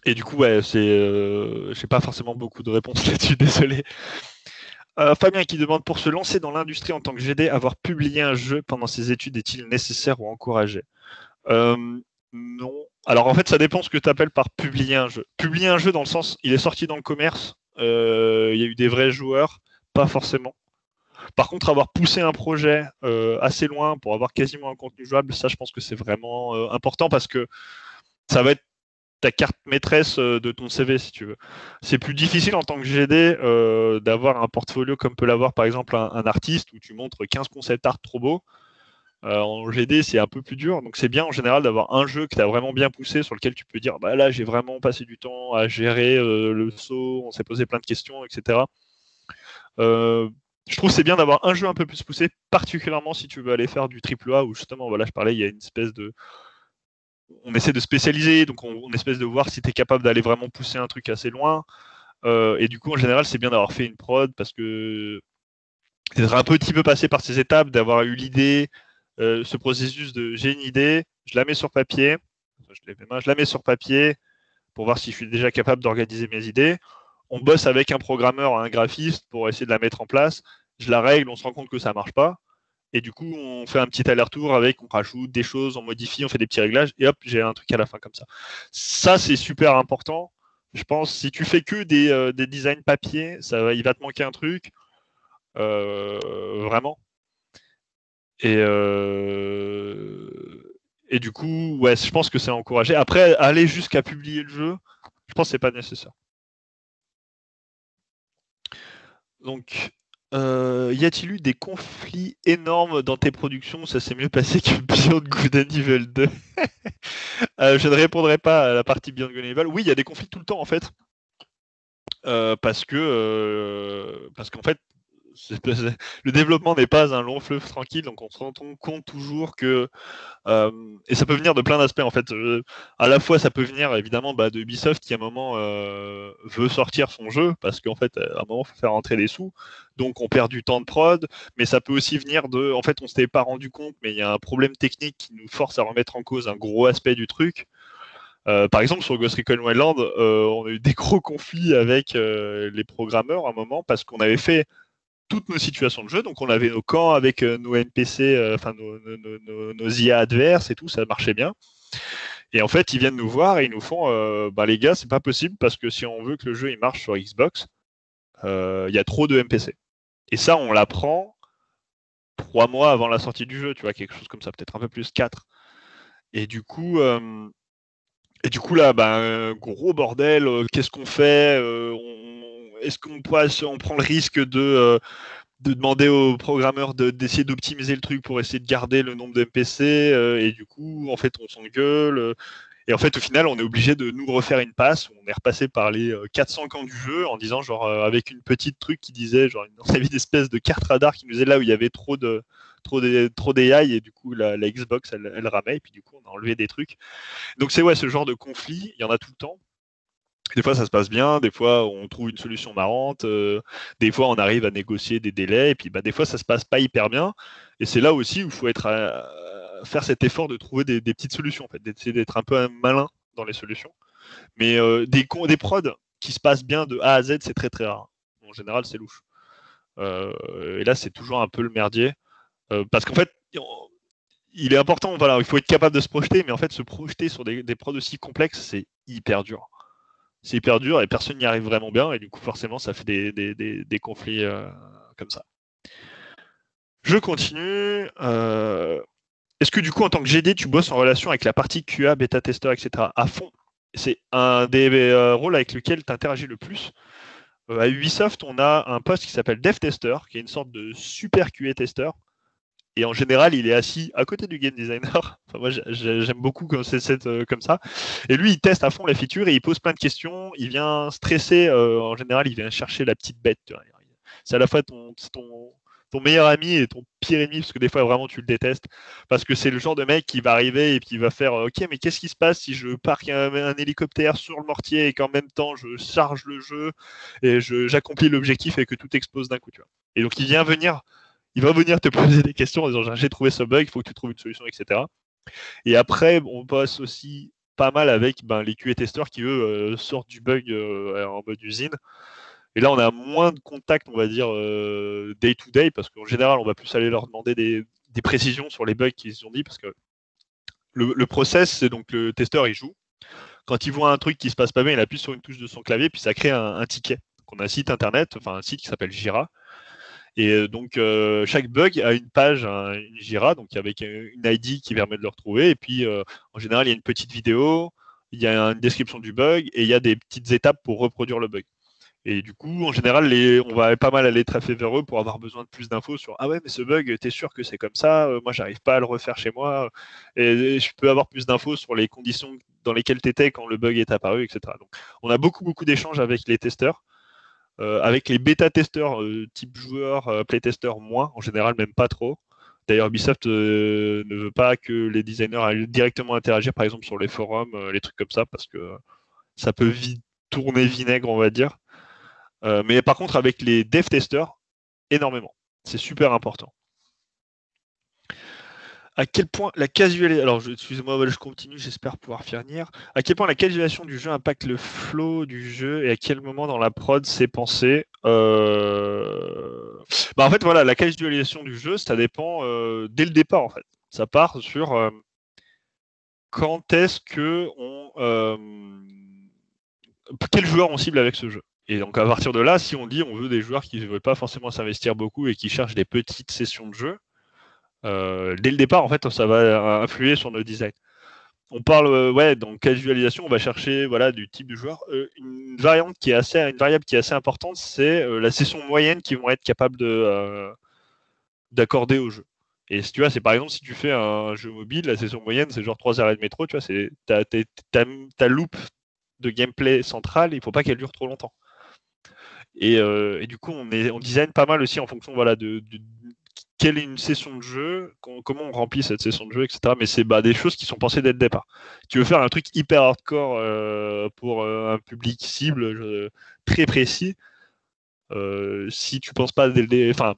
Et du coup, ouais, j'ai pas forcément beaucoup de réponses là-dessus, désolé. Fabien qui demande, pour se lancer dans l'industrie en tant que GD, avoir publié un jeu pendant ses études est-il nécessaire ou encouragé? Non. Alors en fait, ça dépend ce que tu appelles par publier un jeu. Publier un jeu dans le sens, il est sorti dans le commerce, il y a eu des vrais joueurs, pas forcément. Par contre, avoir poussé un projet assez loin pour avoir quasiment un contenu jouable, ça je pense que c'est vraiment important parce que ça va être ta carte maîtresse de ton CV, si tu veux. C'est plus difficile en tant que GD d'avoir un portfolio comme peut l'avoir par exemple un artiste où tu montres 15 concept art trop beaux. En GD, c'est un peu plus dur. Donc c'est bien en général d'avoir un jeu que tu as vraiment bien poussé, sur lequel tu peux dire là, j'ai vraiment passé du temps à gérer le saut, on s'est posé plein de questions, etc. Je trouve que c'est bien d'avoir un jeu un peu plus poussé, particulièrement si tu veux aller faire du AAA, où justement, voilà, je parlais, il y a une espèce de... On essaie de spécialiser, donc on essaie de voir si tu es capable d'aller vraiment pousser un truc assez loin. Et du coup, en général, c'est bien d'avoir fait une prod parce que d'être un petit peu passé par ces étapes, d'avoir eu l'idée, ce processus de j'ai une idée, je la mets sur papier, je la mets sur papier pour voir si je suis déjà capable d'organiser mes idées. On bosse avec un programmeur, un graphiste pour essayer de la mettre en place. Je la règle, on se rend compte que ça ne marche pas. Et du coup, on fait un petit aller-retour avec, on rajoute des choses, on modifie, on fait des petits réglages, et hop, j'ai un truc à la fin comme ça. Ça, c'est super important. Je pense, si tu fais que des designs papier, il va te manquer un truc. Vraiment. Et du coup, ouais, je pense que c'est encouragé. Après, aller jusqu'à publier le jeu, je pense que c'est pas nécessaire. Donc, y a-t-il eu des conflits énormes dans tes productions? Ça s'est mieux passé que Beyond Good and Evil 2. Je ne répondrai pas à la partie Beyond Good and Evil. Oui, il y a des conflits tout le temps en fait. Parce qu'en fait, le développement n'est pas un long fleuve tranquille, donc on se rend compte toujours que et ça peut venir de plein d'aspects en fait. À la fois, ça peut venir évidemment de Ubisoft qui à un moment veut sortir son jeu parce qu'en fait, à un moment, il faut faire rentrer les sous, donc on perd du temps de prod. Mais ça peut aussi venir de, en fait, on s'était pas rendu compte, mais il y a un problème technique qui nous force à remettre en cause un gros aspect du truc. Par exemple, sur Ghost Recon Wildlands, on a eu des gros conflits avec les programmeurs à un moment parce qu'on avait fait toutes nos situations de jeu. Donc, on avait nos camps avec nos NPC, enfin nos IA adverses et tout, ça marchait bien. Et en fait, ils viennent nous voir et ils nous font les gars, c'est pas possible parce que si on veut que le jeu il marche sur Xbox, il y a trop de NPC. Et ça, on l'apprend 3 mois avant la sortie du jeu, tu vois, quelque chose comme ça, peut-être un peu plus 4. Et du coup, là, gros bordel, qu'est-ce qu'on fait est-ce qu'on prend le risque de demander aux programmeurs d'essayer d'optimiser le truc pour essayer de garder le nombre de NPC et du coup, en fait, on s'engueule. Et en fait, au final, on est obligé de nous refaire une passe. On est repassé par les 400 camps du jeu en disant, genre, avec une petite truc qui disait, genre, on avait une espèce de carte radar qui nous disait là où il y avait trop d'AI et du coup, la Xbox, elle ramait et puis du coup, on a enlevé des trucs. Donc, c'est ce genre de conflit, il y en a tout le temps. Des fois, ça se passe bien, des fois, on trouve une solution marrante, des fois, on arrive à négocier des délais, et puis des fois, ça se passe pas hyper bien. Et c'est là aussi où il faut faire cet effort de trouver des petites solutions, en fait, d'essayer d'être un peu malin dans les solutions. Mais des prods qui se passent bien de A à Z, c'est très très rare. En général, c'est louche. Et là, c'est toujours un peu le merdier. Parce qu'en fait, il est important, voilà, il faut être capable de se projeter, mais en fait, se projeter sur des prods aussi complexes, c'est hyper dur. C'est hyper dur et personne n'y arrive vraiment bien et du coup forcément ça fait des conflits comme ça. Je continue. Est-ce que du coup en tant que GD tu bosses en relation avec la partie QA, bêta testeur, etc. à fond? C'est un des rôles avec lequel tu interagis le plus. À Ubisoft, on a un poste qui s'appelle Dev Tester, qui est une sorte de super QA testeur. Et en général, il est assis à côté du game designer. Enfin, moi, j'aime beaucoup quand c'est comme ça. Et lui, il teste à fond les features et il pose plein de questions. Il vient stresser. En général, il vient chercher la petite bête. C'est à la fois ton meilleur ami et ton pire ennemi, parce que des fois, vraiment, tu le détestes. Parce que c'est le genre de mec qui va arriver et puis il va faire OK, mais qu'est-ce qui se passe si je parque un hélicoptère sur le mortier et qu'en même temps, je charge le jeu et j'accomplis l'objectif et que tout explose d'un coup, tu vois. Et donc, il va venir te poser des questions en disant j'ai trouvé ce bug, il faut que tu trouves une solution, etc. Et après, on passe aussi pas mal avec les QA testeurs qui, eux, sortent du bug en mode usine. Et là, on a moins de contact, on va dire, day to day, parce qu'en général, on va plus aller leur demander des précisions sur les bugs qu'ils ont dit, parce que le process, c'est donc le testeur, il joue. Quand il voit un truc qui se passe pas bien, il appuie sur une touche de son clavier, puis ça crée un ticket. Donc, on a un site internet, enfin un site qui s'appelle Jira. Et donc, chaque bug a une page, une Jira, donc avec une ID qui permet de le retrouver. Et puis, en général, il y a une petite vidéo, il y a une description du bug et il y a des petites étapes pour reproduire le bug. Et du coup, en général, on va pas mal aller trafer vers eux pour avoir besoin de plus d'infos sur ah ouais, mais ce bug, t'es sûr que c'est comme ça? Moi, j'arrive pas à le refaire chez moi. Et je peux avoir plus d'infos sur les conditions dans lesquelles t'étais quand le bug est apparu, etc. Donc, on a beaucoup d'échanges avec les testeurs. Avec les bêta-testeurs type joueur, playtesteurs moins, en général même pas trop. D'ailleurs, Ubisoft ne veut pas que les designers aillent directement interagir, par exemple sur les forums, les trucs comme ça, parce que ça peut vite tourner vinaigre, on va dire. Mais par contre, avec les dev testers, énormément. C'est super important. À quel point la casualisation... Alors, excusez-moi, je continue, j'espère pouvoir finir. À quel point la casualisation du jeu impacte le flow du jeu et à quel moment dans la prod c'est pensé En fait, voilà, la casualisation du jeu, ça dépend dès le départ, en fait. Ça part sur quand est-ce que quel joueur on cible avec ce jeu. Et donc, à partir de là, si on dit on veut des joueurs qui ne veulent pas forcément s'investir beaucoup et qui cherchent des petites sessions de jeu, dès le départ, en fait, ça va influer sur notre design. On parle, dans casualisation, on va chercher du type de joueur. Une variable qui est assez importante, c'est la session moyenne qu'ils vont être capables d'accorder au jeu. Et si tu vois, c'est par exemple si tu fais un jeu mobile, la session moyenne, c'est genre 3 arrêts de métro, tu vois, ta loop de gameplay centrale, il ne faut pas qu'elle dure trop longtemps. Et du coup, on design pas mal aussi en fonction de quelle est une session de jeu, comment on remplit cette session de jeu, etc. Mais c'est des choses qui sont pensées dès le départ. Tu veux faire un truc hyper hardcore pour un public cible très précis, si tu penses pas dès le départ...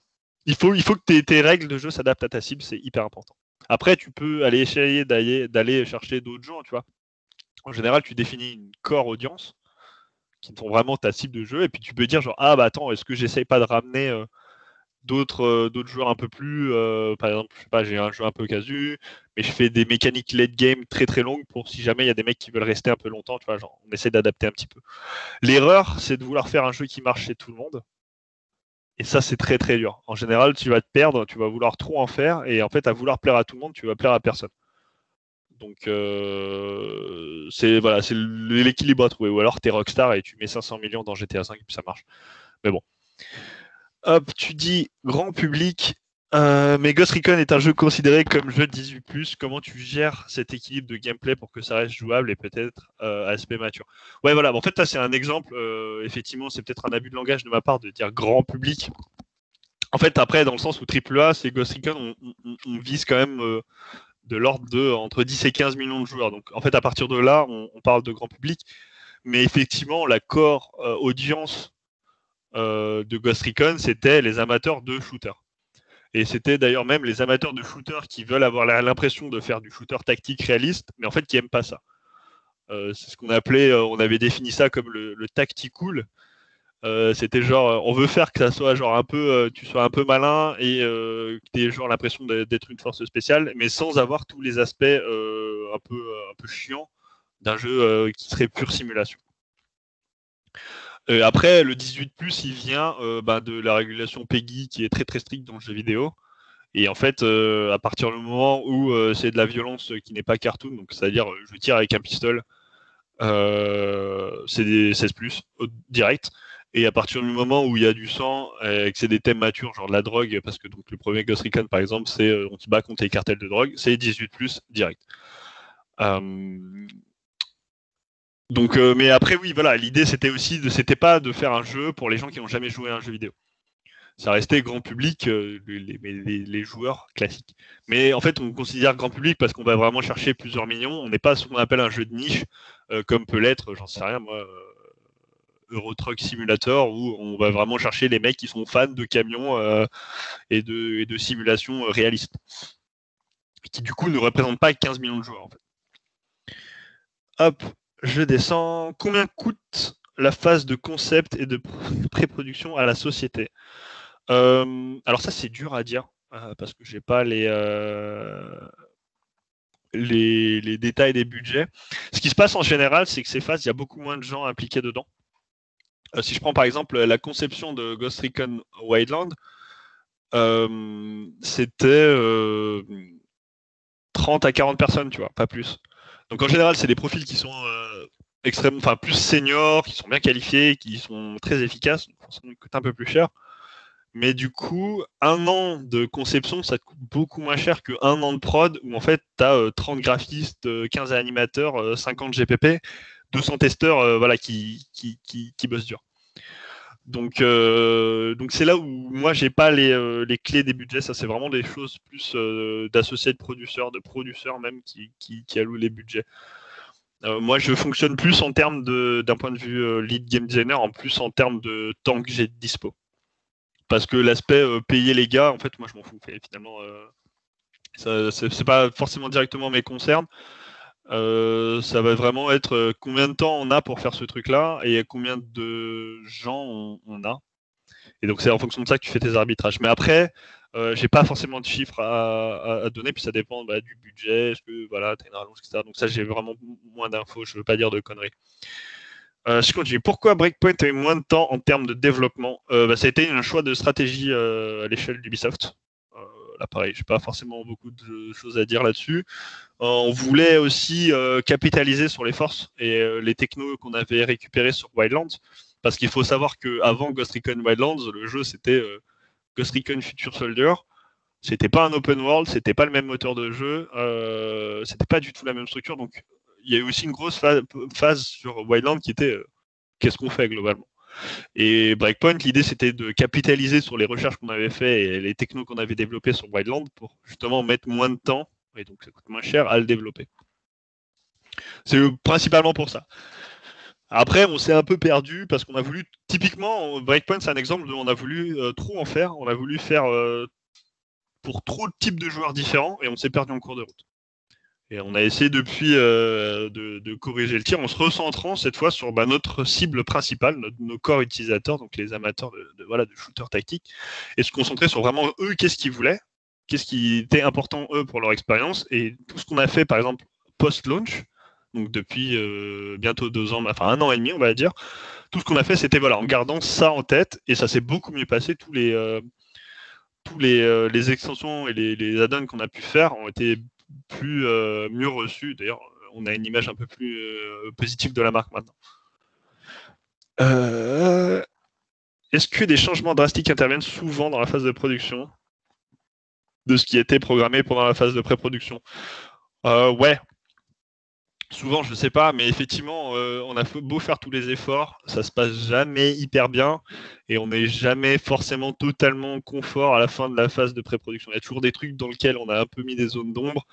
Il faut que tes règles de jeu s'adaptent à ta cible, c'est hyper important. Après, tu peux aller essayer d'aller chercher d'autres gens, tu vois. En général, tu définis une core audience qui sont vraiment ta cible de jeu, et puis tu peux dire genre attends, est-ce que j'essaye pas de ramener d'autres joueurs un peu plus, par exemple, je sais pas, j'ai un jeu un peu casu, mais je fais des mécaniques late game très très longues pour si jamais il y a des mecs qui veulent rester un peu longtemps, tu vois, genre on essaie d'adapter un petit peu. L'erreur, c'est de vouloir faire un jeu qui marche chez tout le monde. Et ça, c'est très très dur. En général, tu vas te perdre, tu vas vouloir trop en faire, et en fait, à vouloir plaire à tout le monde, tu vas plaire à personne. Donc, c'est l'équilibre à trouver. Ou alors, t'es Rockstar et tu mets 500 millions dans GTA V et puis ça marche. Mais bon. Hop, tu dis grand public, mais Ghost Recon est un jeu considéré comme jeu de 18+. Comment tu gères cet équilibre de gameplay pour que ça reste jouable et peut-être aspect mature? Ouais, voilà. En fait, ça, c'est un exemple. Effectivement, c'est peut-être un abus de langage de ma part de dire grand public. En fait, après, dans le sens où AAA, c'est Ghost Recon, on vise quand même de l'ordre de entre 10 et 15 millions de joueurs. Donc, en fait, à partir de là, on parle de grand public. Mais effectivement, la core audience de Ghost Recon, c'était les amateurs de shooters. Et c'était d'ailleurs même les amateurs de shooters qui veulent avoir l'impression de faire du shooter tactique réaliste, mais en fait qui n'aiment pas ça. C'est ce qu'on appelait, on avait défini ça comme le tactical. C'était genre, on veut faire que ça soit genre un peu, tu sois un peu malin et que tu aies genre l'impression d'être une force spéciale, mais sans avoir tous les aspects un peu chiants d'un jeu qui serait pure simulation. Après, le 18+, il vient de la régulation PEGI qui est très très stricte dans le jeu vidéo. Et en fait, à partir du moment où c'est de la violence qui n'est pas cartoon, donc c'est-à-dire je tire avec un pistolet, c'est des 16+, direct. Et à partir du moment où il y a du sang et que c'est des thèmes matures, genre de la drogue, parce que donc le premier Ghost Recon par exemple, c'est on se bat contre les cartels de drogue, c'est 18+, direct. Donc, mais après oui, voilà, l'idée c'était pas de faire un jeu pour les gens qui n'ont jamais joué à un jeu vidéo. Ça restait grand public, les joueurs classiques. Mais en fait, on considère grand public parce qu'on va vraiment chercher plusieurs millions. On n'est pas ce qu'on appelle un jeu de niche, comme peut l'être, j'en sais rien moi, Euro Truck Simulator, où on va vraiment chercher les mecs qui sont fans de camions et de simulations réalistes, qui du coup ne représentent pas 15 millions de joueurs en fait. Hop, je descends. Combien coûte la phase de concept et de pré-production à la société? Alors ça c'est dur à dire parce que j'ai pas les détails des budgets. Ce qui se passe en général, c'est que ces phases, il y a beaucoup moins de gens impliqués dedans. Si je prends par exemple la conception de Ghost Recon Wildland, c'était 30 à 40 personnes, tu vois, pas plus. Donc en général, c'est des profils qui sont plus seniors, qui sont bien qualifiés, qui sont très efficaces, donc forcément ils coûtent un peu plus cher. Mais du coup, 1 an de conception, ça te coûte beaucoup moins cher que 1 an de prod, où en fait, tu as 30 graphistes, 15 animateurs, 50 GPP, 200 testeurs qui bossent dur. Donc c'est là où moi, j'ai pas les clés des budgets. Ça, c'est vraiment des choses plus d'associés de producteurs même qui allouent les budgets. Moi, je fonctionne plus en termes d'un point de vue lead game designer, en plus en termes de temps que j'ai de dispo. Parce que l'aspect payer les gars, en fait, moi, je m'en fous. Finalement, c'est pas forcément directement mes concerns. Ça va vraiment être combien de temps on a pour faire ce truc-là et combien de gens on a. Et donc, c'est en fonction de ça que tu fais tes arbitrages. Mais après, j'ai pas forcément de chiffres à donner, puis ça dépend du budget, est-ce que voilà, tu as une rallonge, etc. Donc ça, j'ai vraiment moins d'infos, je veux pas dire de conneries. Je continue. Pourquoi Breakpoint a eu moins de temps en termes de développement? Ça a été un choix de stratégie à l'échelle d'Ubisoft. Là, pareil, j'ai pas forcément beaucoup de choses à dire là-dessus. On voulait aussi capitaliser sur les forces et les technos qu'on avait récupérés sur Wildlands, parce qu'il faut savoir qu'avant Ghost Recon Wildlands, le jeu c'était Ghost Recon Future Soldier. C'était pas un open world, c'était pas le même moteur de jeu, c'était pas du tout la même structure. Donc il y a eu aussi une grosse phase sur Wildlands qui était qu'est-ce qu'on fait globalement. Et Breakpoint, l'idée c'était de capitaliser sur les recherches qu'on avait fait et les technos qu'on avait développés sur Wildlands pour justement mettre moins de temps, et donc ça coûte moins cher à le développer. C'est principalement pour ça. Après, on s'est un peu perdu parce qu'on a voulu, typiquement, Breakpoint c'est un exemple où on a voulu trop en faire, on a voulu faire pour trop de types de joueurs différents et on s'est perdu en cours de route. Et on a essayé depuis de corriger le tir en se recentrant cette fois sur notre cible principale, nos corps utilisateurs, donc les amateurs de shooters tactiques, et se concentrer sur vraiment eux, qu'est-ce qu'ils voulaient, qu'est-ce qui était important eux pour leur expérience, et tout ce qu'on a fait par exemple post-launch, donc depuis bientôt 2 ans, enfin 1 an et demi on va dire, tout ce qu'on a fait c'était en gardant ça en tête, et ça s'est beaucoup mieux passé, tous les extensions et les add-ons qu'on a pu faire ont été mieux reçus. D'ailleurs, on a une image un peu plus positive de la marque maintenant. Est-ce que des changements drastiques interviennent souvent dans la phase de production de ce qui était programmé pendant la phase de pré-production? Ouais. Souvent, je sais pas, mais effectivement, on a beau faire tous les efforts, ça se passe jamais hyper bien et on n'est jamais forcément totalement confort à la fin de la phase de pré-production. Il y a toujours des trucs dans lesquels on a un peu mis des zones d'ombre.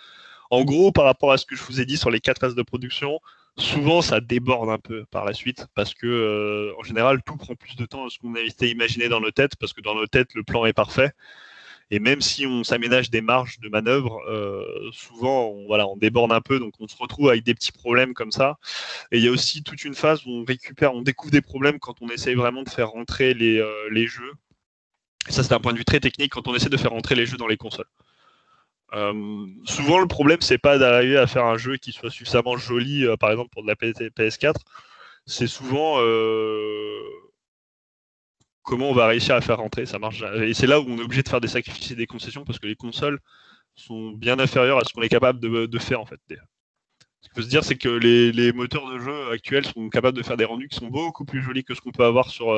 En gros, par rapport à ce que je vous ai dit sur les 4 phases de production, souvent ça déborde un peu par la suite parce que en général, tout prend plus de temps que ce qu'on a été imaginé dans nos têtes parce que dans nos têtes, le plan est parfait. Et même si on s'aménage des marges de manœuvre, souvent on déborde un peu, donc on se retrouve avec des petits problèmes comme ça. Et il y a aussi toute une phase où on découvre des problèmes quand on essaye vraiment de faire rentrer les jeux. Et ça, c'est un point de vue très technique quand on essaie de faire rentrer les jeux dans les consoles. Souvent, le problème, c'est pas d'arriver à faire un jeu qui soit suffisamment joli, par exemple pour de la PS4. C'est souvent comment on va réussir à faire rentrer, ça marche. Et c'est là où on est obligé de faire des sacrifices et des concessions parce que les consoles sont bien inférieures à ce qu'on est capable de faire en fait. Ce qu'il faut se dire, c'est que les moteurs de jeu actuels sont capables de faire des rendus qui sont beaucoup plus jolis que ce qu'on peut avoir sur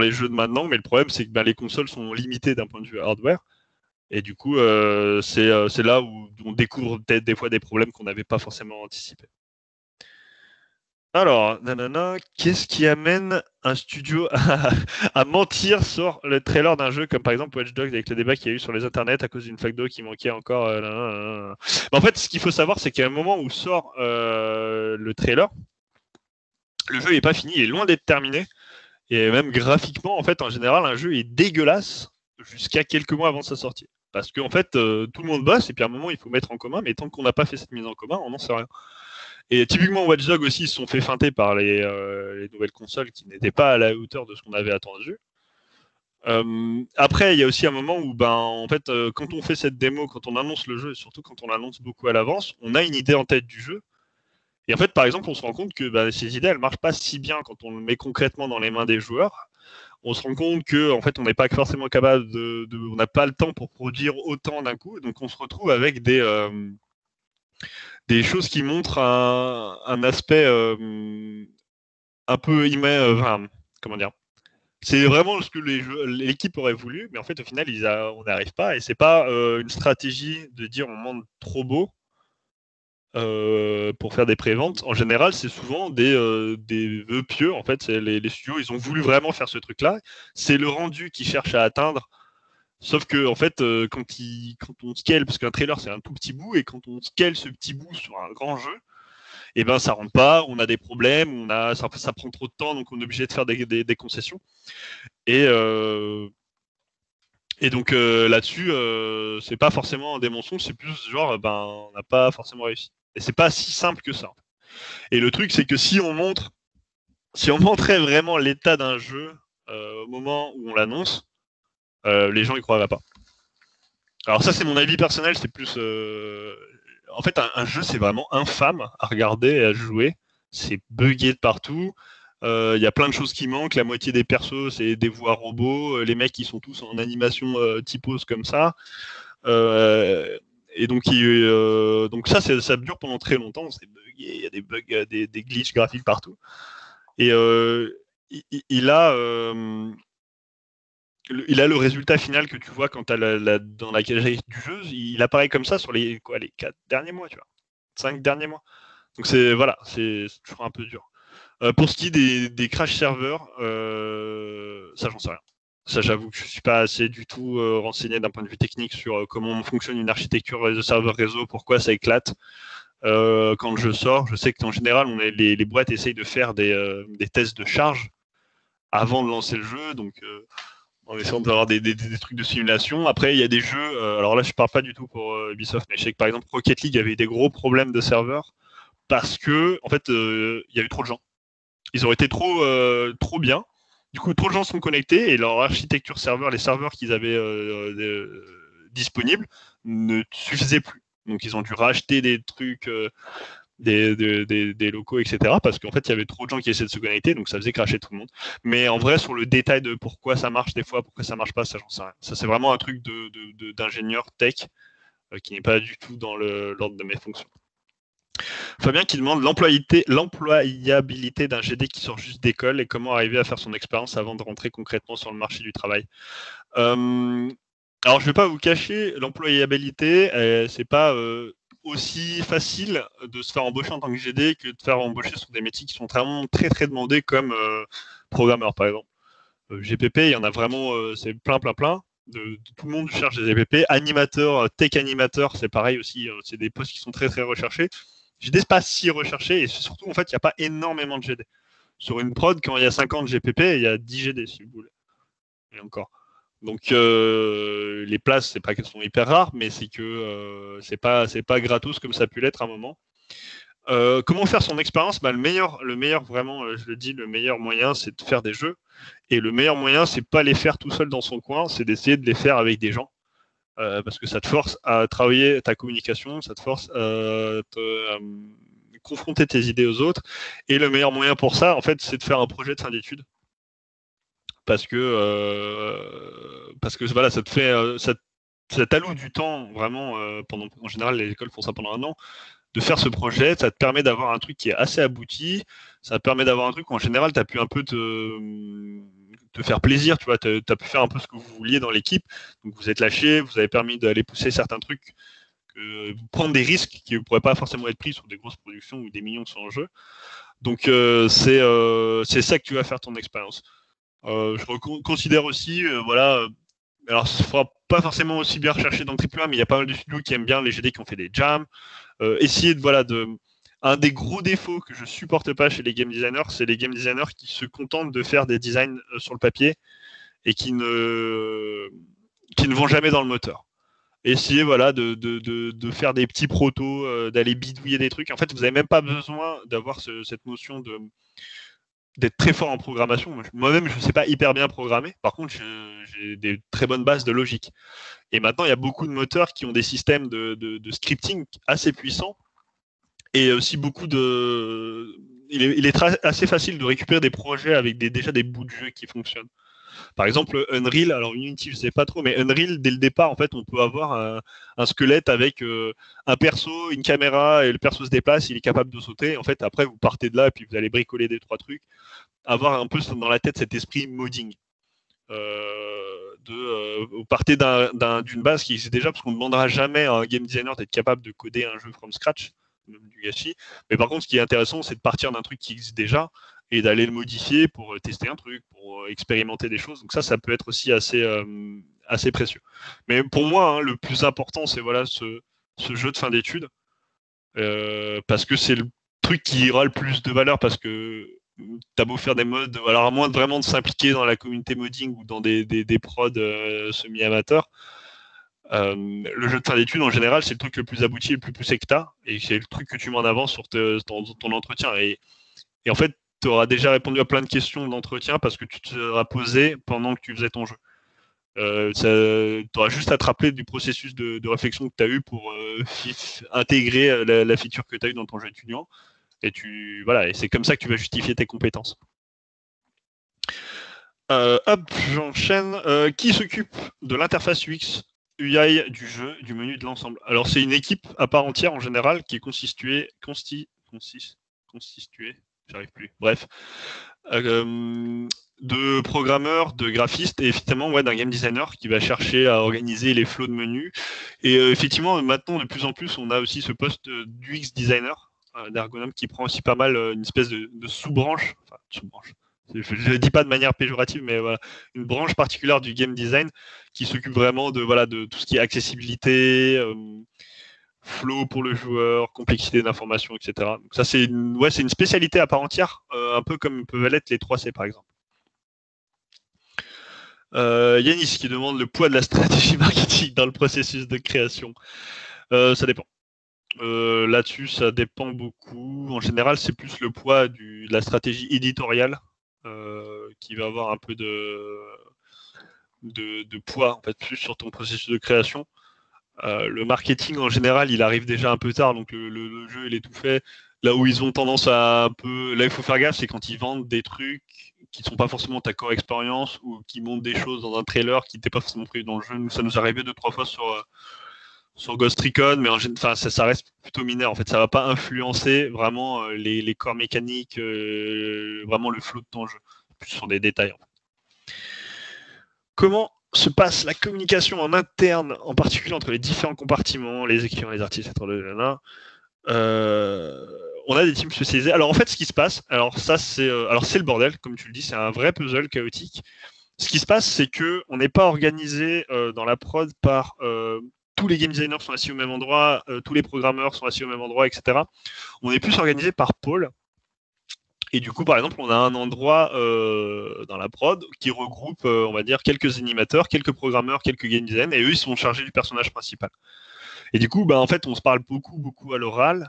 les jeux de maintenant. Mais le problème, c'est que les consoles sont limitées d'un point de vue hardware. Et du coup, c'est là où on découvre peut-être des fois des problèmes qu'on n'avait pas forcément anticipés. Alors, qu'est-ce qui amène un studio à mentir sur le trailer d'un jeu comme par exemple Watch Dogs avec le débat qu'il y a eu sur les internets à cause d'une flaque d'eau qui manquait encore En fait, ce qu'il faut savoir, c'est qu'à un moment où sort le trailer, le jeu n'est pas fini, il est loin d'être terminé. Et même graphiquement, en fait, en général, un jeu est dégueulasse jusqu'à quelques mois avant sa sortie. Parce qu'en fait, tout le monde bosse et puis à un moment, il faut mettre en commun, mais tant qu'on n'a pas fait cette mise en commun, on n'en sait rien. Et typiquement, Watch Dogs aussi, ils se sont fait feinter par les nouvelles consoles qui n'étaient pas à la hauteur de ce qu'on avait attendu. Après, il y a aussi un moment où, en fait, quand on fait cette démo, quand on annonce le jeu, et surtout quand on l'annonce beaucoup à l'avance, on a une idée en tête du jeu. Et en fait, par exemple, on se rend compte que ces idées, elles marchent pas si bien quand on le met concrètement dans les mains des joueurs. On se rend compte que, en fait, on n'est pas forcément capable on n'a pas le temps pour produire autant d'un coup. Donc, on se retrouve avec des choses qui montrent un aspect un peu comment dire. C'est vraiment ce que l'équipe aurait voulu, mais en fait, au final, on n'arrive pas. Et c'est pas une stratégie de dire on monte trop beau pour faire des préventes. En général, c'est souvent des vœux pieux. En fait, les studios, ils ont voulu vraiment faire ce truc-là. C'est le rendu qu'ils cherchent à atteindre. Sauf que, en fait, quand on scale, parce qu'un trailer, c'est un tout petit bout, et quand on scale ce petit bout sur un grand jeu, et ben ça rentre pas, on a des problèmes, ça prend trop de temps, donc on est obligé de faire des concessions. Et donc là-dessus, c'est pas forcément des mensonges, c'est plus genre, on n'a pas forcément réussi. Et c'est pas si simple que ça. Et le truc, c'est que si on montrait vraiment l'état d'un jeu au moment où on l'annonce, les gens y croiraient pas. Alors ça, c'est mon avis personnel, c'est plus... En fait, un jeu, c'est vraiment infâme à regarder et à jouer. C'est buggé de partout. Il y a plein de choses qui manquent. La moitié des persos, c'est des voix robots. Les mecs, ils sont tous en animation typose comme ça. Et donc ça dure pendant très longtemps. C'est buggé, il y a des bugs, des glitches graphiques partout. Et il a le résultat final que tu vois quand tu as dans la catégorie du jeu. Il apparaît comme ça sur les 4 derniers mois, tu vois. 5 derniers mois. Donc c'est toujours un peu dur. Pour ce qui est des crash serveurs, ça j'en sais rien. Ça, j'avoue que je suis pas assez du tout renseigné d'un point de vue technique sur comment fonctionne une architecture de serveur réseau, pourquoi ça éclate. Quand le jeu sort, je sais qu'en général, les boîtes essayent de faire des tests de charge avant de lancer le jeu, donc en essayant d'avoir des trucs de simulation. Après, il y a des jeux, alors là, je parle pas du tout pour Ubisoft, mais je sais que par exemple, Rocket League avait eu des gros problèmes de serveurs parce que, en fait, il y a eu trop de gens. Ils auraient été trop bien. Du coup, trop de gens sont connectés et leur architecture serveur, les serveurs qu'ils avaient disponibles, ne suffisaient plus. Donc, ils ont dû racheter des trucs, des locaux, etc. Parce qu'en fait, il y avait trop de gens qui essaient de se connecter, donc ça faisait cracher tout le monde. Mais en vrai, sur le détail de pourquoi ça marche des fois, pourquoi ça marche pas, ça, j'en sais rien. Ça, c'est vraiment un truc d'ingénieur tech qui n'est pas du tout dans l'ordre de mes fonctions. Fabien qui demande l'employabilité d'un GD qui sort juste d'école et comment arriver à faire son expérience avant de rentrer concrètement sur le marché du travail. Alors, je ne vais pas vous cacher, l'employabilité, c'est pas aussi facile de se faire embaucher en tant que GD que de faire embaucher sur des métiers qui sont vraiment très très demandés comme programmeur, par exemple. GPP, il y en a vraiment, c'est plein. Tout le monde cherche des GPP. Animateur, tech animateur, c'est pareil aussi. C'est des postes qui sont très très recherchés. GD, c'est pas si recherché et surtout, en fait, il n'y a pas énormément de GD. Sur une prod, quand il y a 50 GPP, il y a 10 GD, si vous voulez. Et encore. Donc, les places, c'est pas qu'elles sont hyper rares, mais c'est que c'est pas gratos comme ça a pu l'être à un moment. Comment faire son expérience ? Le meilleur vraiment, je le dis, le meilleur moyen, c'est de faire des jeux. Et le meilleur moyen, c'est pas les faire tout seul dans son coin, c'est d'essayer de les faire avec des gens. Parce que ça te force à travailler ta communication, ça te force à confronter tes idées aux autres. Et le meilleur moyen pour ça, en fait, c'est de faire un projet de fin d'études. Parce que voilà, ça te fait, ça t'alloue du temps vraiment en général, les écoles font ça pendant 1 an. De faire ce projet, ça te permet d'avoir un truc qui est assez abouti, ça te permet d'avoir un truc où en général, tu as pu un peu te faire plaisir, tu vois, tu as pu faire un peu ce que vous vouliez dans l'équipe, donc vous êtes lâché, vous avez permis d'aller pousser certains trucs, prendre des risques qui ne pourraient pas forcément être pris sur des grosses productions où des millions sont en jeu. Donc c'est ça que tu vas faire ton expérience. Je considère aussi, voilà, alors ce ne sera pas forcément aussi bien recherché dans le AAA, mais il y a pas mal de studios qui aiment bien les GD qui ont fait des jams. Essayer un des gros défauts que je supporte pas chez les game designers, c'est les game designers qui se contentent de faire des designs sur le papier et qui ne vont jamais dans le moteur. Essayer de faire des petits protos, d'aller bidouiller des trucs. En fait, vous n'avez même pas besoin d'avoir cette notion d'être très fort en programmation. Moi-même, je ne sais pas hyper bien programmer. Par contre, j'ai des très bonnes bases de logique. Et maintenant, il y a beaucoup de moteurs qui ont des systèmes de scripting assez puissants. Et aussi beaucoup de... Il est assez facile de récupérer des projets avec déjà des bouts de jeu qui fonctionnent. Par exemple, Unreal, alors Unity, je ne sais pas trop, mais Unreal, dès le départ, en fait, on peut avoir un squelette avec un perso, une caméra, et le perso se déplace, il est capable de sauter. En fait, après, vous partez de là, et puis vous allez bricoler 2-3 trucs. Avoir un peu dans la tête cet esprit modding. Vous partez d'une base qui existe déjà, parce qu'on ne demandera jamais à un game designer d'être capable de coder un jeu from scratch, du gâchis. Mais par contre, ce qui est intéressant, c'est de partir d'un truc qui existe déjà et d'aller le modifier pour tester un truc, pour expérimenter des choses. Donc ça peut être aussi assez précieux. Mais pour moi, le plus important, c'est voilà ce jeu de fin d'études, parce que c'est truc qui aura le plus de valeur parce que t'as beau faire des mods, alors à moins vraiment de s'impliquer dans la communauté modding ou dans des prods semi-amateurs, le jeu de fin d'études en général c'est le truc le plus abouti, le plus poussé que t'as, et c'est le truc que tu mets en avant sur ton entretien. Et en fait, tu auras déjà répondu à plein de questions d'entretien parce que tu te seras posé pendant que tu faisais ton jeu. Tu auras juste à te rappeler du processus de réflexion que tu as eu pour intégrer la feature que tu as eu dans ton jeu étudiant. Et voilà, et c'est comme ça que tu vas justifier tes compétences. Hop, j'enchaîne. Qui s'occupe de l'interface UX, UI du jeu, du menu, de l'ensemble? Alors, c'est une équipe à part entière en général qui est constituée, j'arrive plus, bref, de programmeurs, de graphistes et effectivement d'un game designer qui va chercher à organiser les flows de menus. Et effectivement, maintenant, de plus en plus, on a aussi ce poste d'UX designer, d'ergonome, qui prend aussi pas mal une espèce de sous-branche, enfin, sous-branche. Je ne le dis pas de manière péjorative, mais voilà, une branche particulière du game design qui s'occupe vraiment de tout ce qui est accessibilité, flow pour le joueur, complexité d'information, etc. Donc ça, c'est une spécialité à part entière, un peu comme peuvent l'être les 3C par exemple. Yanis qui demande le poids de la stratégie marketing dans le processus de création. Ça dépend. Là-dessus, ça dépend beaucoup. En général, c'est plus le poids de la stratégie éditoriale qui va avoir un peu de poids en fait, plus sur ton processus de création. Le marketing en général, il arrive déjà un peu tard, donc le jeu il est tout fait. Là où ils ont tendance à un peu, là il faut faire gaffe, c'est quand ils vendent des trucs qui sont pas forcément ta core expérience ou qui montrent des choses dans un trailer qui n'étaient pas forcément prévu dans le jeu. Nous, ça nous est arrivé 2-3 fois sur Ghost Recon, mais ça reste plutôt mineur. En fait, ça va pas influencer vraiment les corps mécaniques, vraiment le flow de ton jeu, plus sur des détails. En fait. Comment se passe la communication en interne, en particulier entre les différents compartiments, les écrivains, les artistes, etc. On a des teams spécialisés. Alors en fait, ce qui se passe, c'est le bordel, comme tu le dis, c'est un vrai puzzle chaotique. Ce qui se passe, c'est que on n'est pas organisé dans la prod par tous les game designers sont assis au même endroit, tous les programmeurs sont assis au même endroit, etc. On est plus organisé par pôle. Et du coup, par exemple, on a un endroit dans la prod qui regroupe, on va dire, quelques animateurs, quelques programmeurs, quelques game designers, et eux, ils sont chargés du personnage principal. Et du coup, en fait, on se parle beaucoup à l'oral,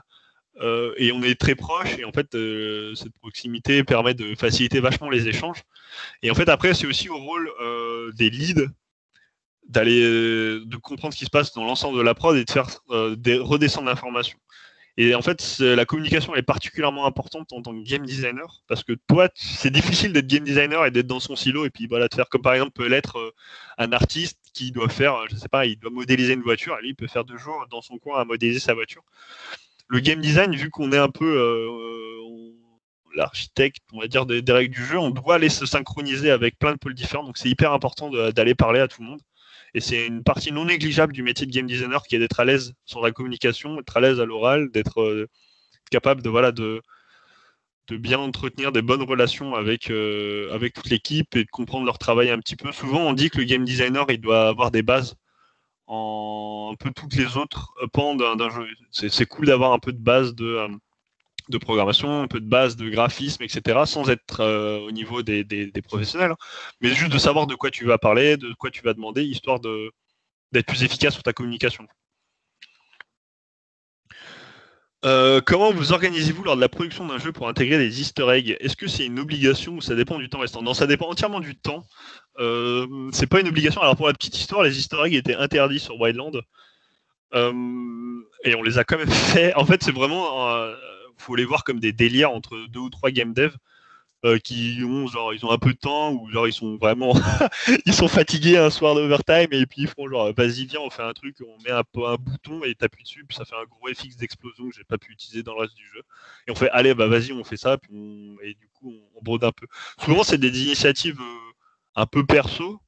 et on est très proches, et en fait, cette proximité permet de faciliter vachement les échanges. Et en fait, après, c'est aussi au rôle des leads de comprendre ce qui se passe dans l'ensemble de la prod et de faire redescendre l'information. Et en fait, la communication est particulièrement importante en tant que game designer, parce que toi, c'est difficile d'être game designer et d'être dans son silo, et puis voilà, de faire comme par exemple peut l'être un artiste qui doit faire, je sais pas, il doit modéliser une voiture, et lui, il peut faire 2 jours dans son coin à modéliser sa voiture. Le game design, vu qu'on est un peu l'architecte, on va dire, des règles du jeu, on doit aller se synchroniser avec plein de pôles différents, donc c'est hyper important d'aller parler à tout le monde. Et c'est une partie non négligeable du métier de game designer qui est d'être à l'aise sur la communication, d'être à l'aise à l'oral, d'être capable de bien entretenir des bonnes relations avec toute l'équipe et de comprendre leur travail un petit peu. Souvent, on dit que le game designer, il doit avoir des bases en un peu toutes les autres pans d'un jeu. C'est cool d'avoir un peu de base de programmation, un peu de base de graphisme, etc., sans être au niveau des professionnels, mais juste de savoir de quoi tu vas parler, de quoi tu vas demander, histoire d'être plus efficace sur ta communication. Comment vous organisez-vous lors de la production d'un jeu pour intégrer des easter eggs? Est-ce que c'est une obligation ou ça dépend du temps restant? Non, ça dépend entièrement du temps. C'est pas une obligation. Alors pour la petite histoire, les easter eggs étaient interdits sur Wildland. Et on les a quand même fait. En fait, c'est vraiment... faut les voir comme des délires entre 2 ou 3 game devs qui ont ils ont un peu de temps ou genre ils sont vraiment ils sont fatigués un soir d'overtime et puis ils font genre vas-y viens on fait un truc, on met un bouton et t'appuies dessus puis ça fait un gros FX d'explosion que j'ai pas pu utiliser dans le reste du jeu et on fait allez vas-y on fait ça puis et du coup on brode un peu. Souvent c'est des initiatives un peu perso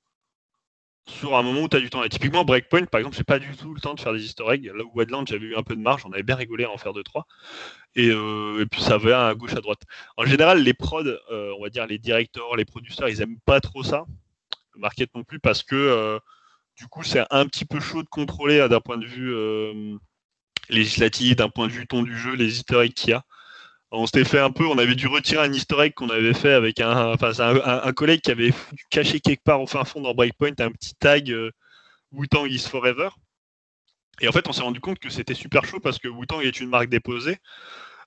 sur un moment où tu as du temps. Et typiquement, Breakpoint, par exemple, j'ai pas du tout le temps de faire des easter eggs. Là où Wildland, j'avais eu un peu de marge, on avait bien rigolé à en faire 2-3. Et puis ça va à gauche, à droite. En général, les prods, on va dire les directeurs, les producteurs, ils aiment pas trop ça. Le market non plus, parce que du coup, c'est un petit peu chaud de contrôler d'un point de vue législatif, d'un point de vue ton du jeu, les easter eggs qu'il y a. On s'était fait un peu, on avait dû retirer un historique qu'on avait fait avec un collègue qui avait caché quelque part au fin fond dans Breakpoint un petit tag Wu-Tang is forever. Et en fait, on s'est rendu compte que c'était super chaud parce que Wu-Tang est une marque déposée.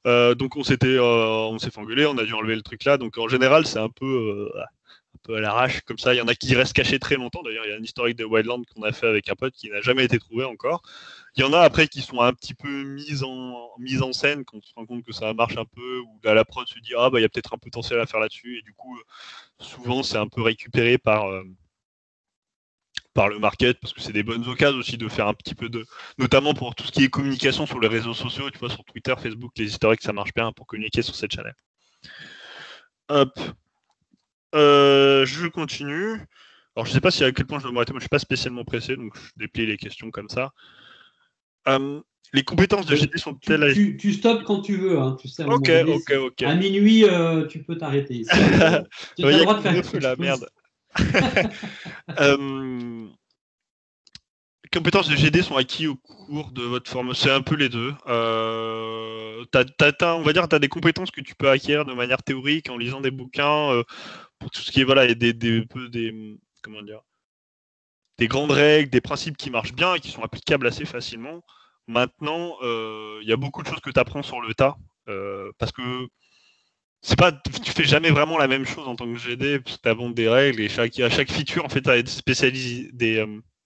Donc on s'est fait engueuler, on a dû enlever le truc là. Donc en général, c'est un peu à l'arrache comme ça. Il y en a qui restent cachés très longtemps. D'ailleurs, il y a un historique de Wildland qu'on a fait avec un pote qui n'a jamais été trouvé encore. Il y en a après qui sont un petit peu mises en scène, quand on se rend compte que ça marche un peu, ou là, la prod se dit il y a peut-être un potentiel à faire là-dessus, et du coup, souvent c'est un peu récupéré par le market, parce que c'est des bonnes occasions aussi de faire un petit peu notamment pour tout ce qui est communication sur les réseaux sociaux, tu vois, sur Twitter, Facebook, les historiques, ça marche bien pour communiquer sur cette chaîne. Hop. Je continue. Alors, je sais pas à quel point je dois m'arrêter, moi je suis pas spécialement pressé, donc je déplie les questions comme ça. Les compétences de GD sont-elles... Tu stoppes quand tu veux, hein, tu sais. Ok. À minuit, tu peux t'arrêter. Tu as le droit de faire la merde. Les compétences de GD sont acquises au cours de votre formation. C'est un peu les deux. On va dire, tu as des compétences que tu peux acquérir de manière théorique en lisant des bouquins pour tout ce qui est comment dire, des grandes règles, des principes qui marchent bien et qui sont applicables assez facilement. Maintenant, il y a beaucoup de choses que tu apprends sur le tas parce que tu fais jamais vraiment la même chose en tant que GD parce que tu inventes des règles et à chaque feature, en fait, tu as des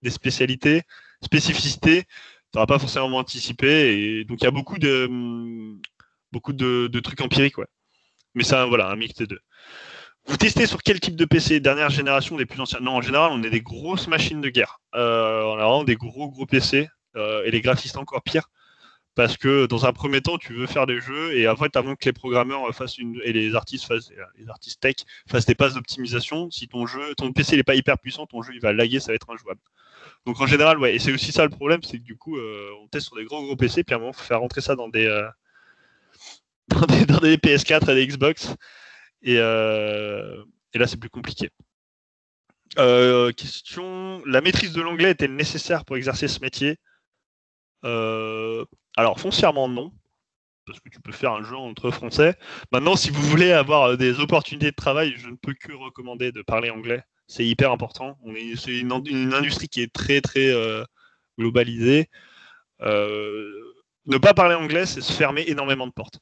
spécialités, spécificités, tu n'auras pas forcément anticipé. Et donc, il y a beaucoup de trucs empiriques. Ouais. Mais ça, voilà, un mix des deux. Vous testez sur quel type de PC? Dernière génération, des plus anciens? Non, en général, on est des grosses machines de guerre. On a vraiment des gros PC et les graphistes encore pire. Parce que dans un premier temps, tu veux faire des jeux et en fait, avant que les programmeurs et les artistes tech fassent des passes d'optimisation, si ton PC n'est pas hyper puissant, ton jeu il va laguer, ça va être injouable. Donc en général, ouais, et c'est aussi ça le problème, c'est que du coup, on teste sur des gros PC, puis à un moment, il faut faire rentrer ça dans des PS4 et des Xbox, et là, c'est plus compliqué. Question, la maîtrise de l'anglais est-elle nécessaire pour exercer ce métier? Alors, foncièrement, non, parce que tu peux faire un jeu entre français. Maintenant, si vous voulez avoir des opportunités de travail, je ne peux que recommander de parler anglais. C'est hyper important. C'est une industrie qui est très, très globalisée. Ne pas parler anglais, c'est se fermer énormément de portes.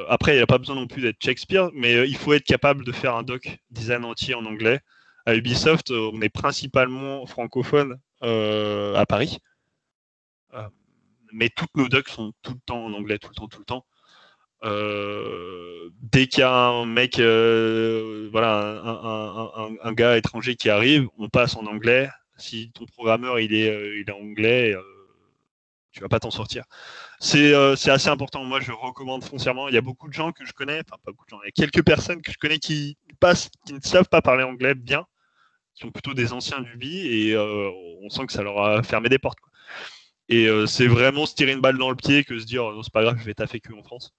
Après, il n'y a pas besoin non plus d'être Shakespeare, mais il faut être capable de faire un doc design entier en anglais. À Ubisoft, on est principalement francophone à Paris. Mais toutes nos docs sont tout le temps en anglais, tout le temps. Dès qu'il y a un mec, un gars étranger qui arrive, on passe en anglais. Si ton programmeur il est anglais, tu vas pas t'en sortir. C'est assez important. Moi, je recommande foncièrement. Il y a beaucoup de gens que je connais, enfin pas beaucoup de gens, il y a quelques personnes que je connais qui ne savent pas parler anglais bien, qui sont plutôt des anciens d'Ubi et on sent que ça leur a fermé des portes, quoi. Et c'est vraiment se tirer une balle dans le pied que se dire non, c'est pas grave, je vais taffer que en France.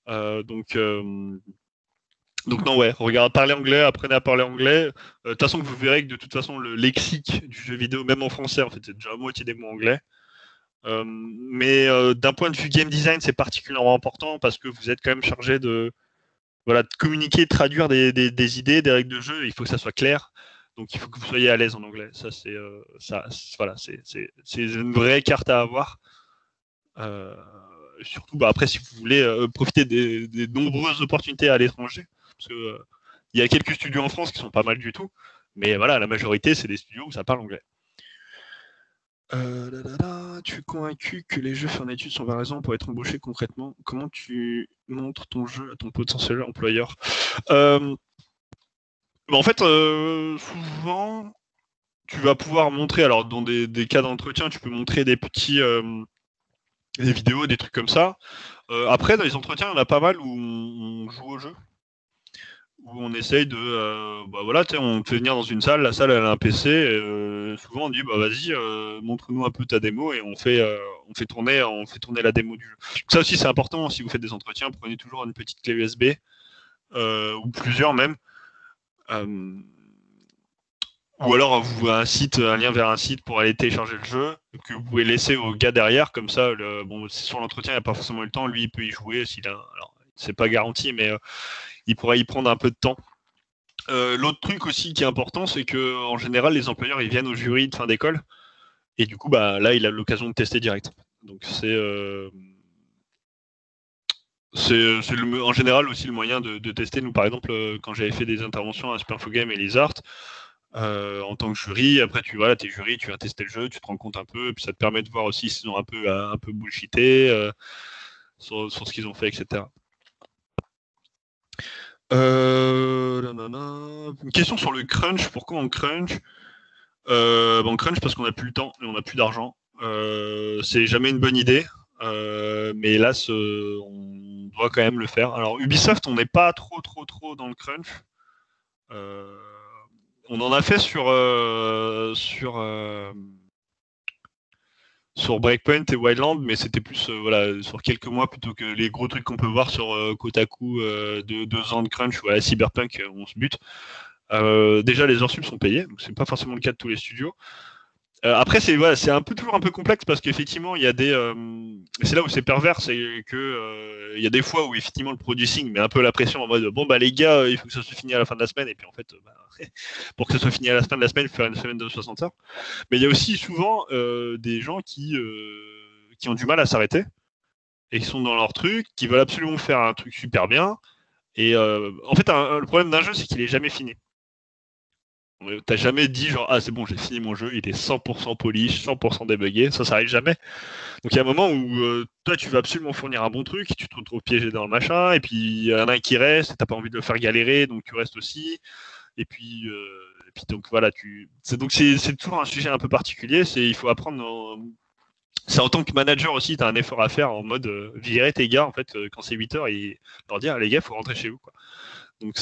Donc non, ouais, parlez anglais, apprenez à parler anglais. De toute façon, vous verrez que de toute façon, le lexique du jeu vidéo, même en français, en fait, c'est déjà à moitié des mots anglais. Mais d'un point de vue game design, c'est particulièrement important parce que vous êtes quand même chargé de communiquer, de traduire des idées, des règles de jeu. Il faut que ça soit clair. Donc il faut que vous soyez à l'aise en anglais. Ça, c'est une vraie carte à avoir. Surtout, après, si vous voulez profiter des nombreuses opportunités à l'étranger, parce que il y a quelques studios en France qui sont pas mal du tout, mais voilà, la majorité, c'est des studios où ça parle anglais. Tu es convaincu que les jeux faits en études sont valorisants pour être embauchés concrètement? Comment tu montres ton jeu à ton potentiel employeur? En fait, souvent, tu vas pouvoir montrer, alors dans des cas d'entretien, tu peux montrer des vidéos, des trucs comme ça. Après, dans les entretiens, il y en a pas mal où on joue au jeu, où on essaye de, on te fait venir dans une salle, la salle elle a un PC, souvent on dit vas-y, montre-nous un peu ta démo et on fait tourner la démo du jeu. Donc ça aussi c'est important, si vous faites des entretiens, prenez toujours une petite clé USB ou plusieurs même. Ou alors un lien vers un site pour aller télécharger le jeu, que vous pouvez laisser au gars derrière, comme ça, sur l'entretien, il n'a pas forcément eu le temps, lui, il peut y jouer, alors, c'est pas garanti, mais il pourrait y prendre un peu de temps. L'autre truc aussi qui est important, c'est que en général, les employeurs, ils viennent au jury de fin d'école, et du coup, là, il a l'occasion de tester direct. Donc, en général aussi le moyen de tester. Nous, par exemple, quand j'avais fait des interventions à Super Info Game et les Arts, en tant que jury, après t'es jury, tu viens tester le jeu, tu te rends compte un peu, et puis ça te permet de voir aussi s'ils ont un peu bullshité sur ce qu'ils ont fait, etc. Une question sur le crunch. Pourquoi on crunch? On crunch parce qu'on n'a plus le temps et on n'a plus d'argent. C'est jamais une bonne idée, mais là, on doit quand même le faire. Alors Ubisoft, on n'est pas trop dans le crunch. On en a fait sur Breakpoint et Wildland, mais c'était plus sur quelques mois plutôt que les gros trucs qu'on peut voir sur Kotaku de 2 ans de crunch ou à Cyberpunk, on se bute. Déjà, les heures sub sont payées, donc c'est pas forcément le cas de tous les studios. Après, c'est toujours un peu complexe parce qu'effectivement, il y a c'est là où c'est pervers, c'est que il y a des fois où effectivement le producing met un peu la pression en mode bon les gars, il faut que ça se finisse à la fin de la semaine, et puis en fait, pour que ça soit fini à la fin de la semaine, il faut faire une semaine de 60 heures. Mais il y a aussi souvent des gens qui ont du mal à s'arrêter et qui sont dans leur truc, qui veulent absolument faire un truc super bien. Et en fait, le problème d'un jeu, c'est qu'il est jamais fini. T'as jamais dit genre c'est bon, j'ai fini mon jeu, il est 100% polish, 100% débugué, ça arrive jamais. Donc il y a un moment où toi tu veux absolument fournir un bon truc, tu te retrouves piégé dans le machin, et puis il y en a un qui reste, et t'as pas envie de le faire galérer, donc tu restes aussi. Et puis donc voilà, c'est toujours un sujet un peu particulier. Il faut apprendre. C'est en tant que manager aussi, t'as un effort à faire en mode virer tes gars en fait quand c'est 8 heures et leur dire les gars, faut rentrer chez vous quoi. Donc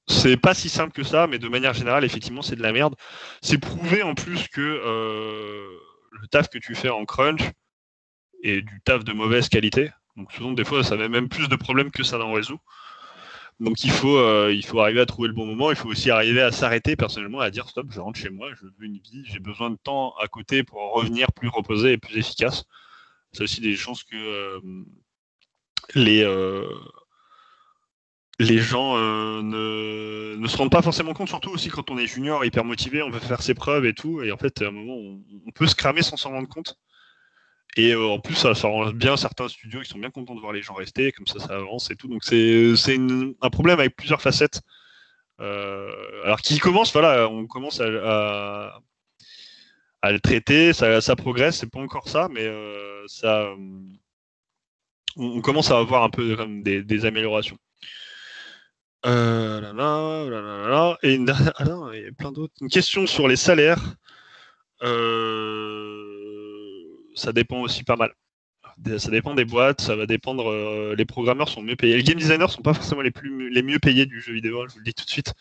c'est pas si simple que ça, mais de manière générale, effectivement, c'est de la merde. C'est prouvé en plus que le taf que tu fais en crunch est du taf de mauvaise qualité. Donc souvent, des fois, ça met même plus de problèmes que ça n'en résout. Donc il faut arriver à trouver le bon moment. Il faut aussi arriver à s'arrêter personnellement, à dire stop, je rentre chez moi, je veux une vie, j'ai besoin de temps à côté pour en revenir plus reposé et plus efficace. C'est aussi des chances que les gens ne se rendent pas forcément compte, surtout aussi quand on est junior, hyper motivé, on veut faire ses preuves et tout, et en fait, à un moment, on peut se cramer sans s'en rendre compte. Et en plus, ça rend bien certains studios qui sont bien contents de voir les gens rester, comme ça avance et tout. Donc c'est un problème avec plusieurs facettes. Alors on commence à le traiter, ça progresse, c'est pas encore ça, mais on commence à avoir un peu comme des améliorations. Et il y a plein d'autres. Une question sur les salaires. Ça dépend aussi pas mal. Ça dépend des boîtes, ça va dépendre. Les programmeurs sont mieux payés. Les game designers sont pas forcément les mieux payés du jeu vidéo, je vous le dis tout de suite.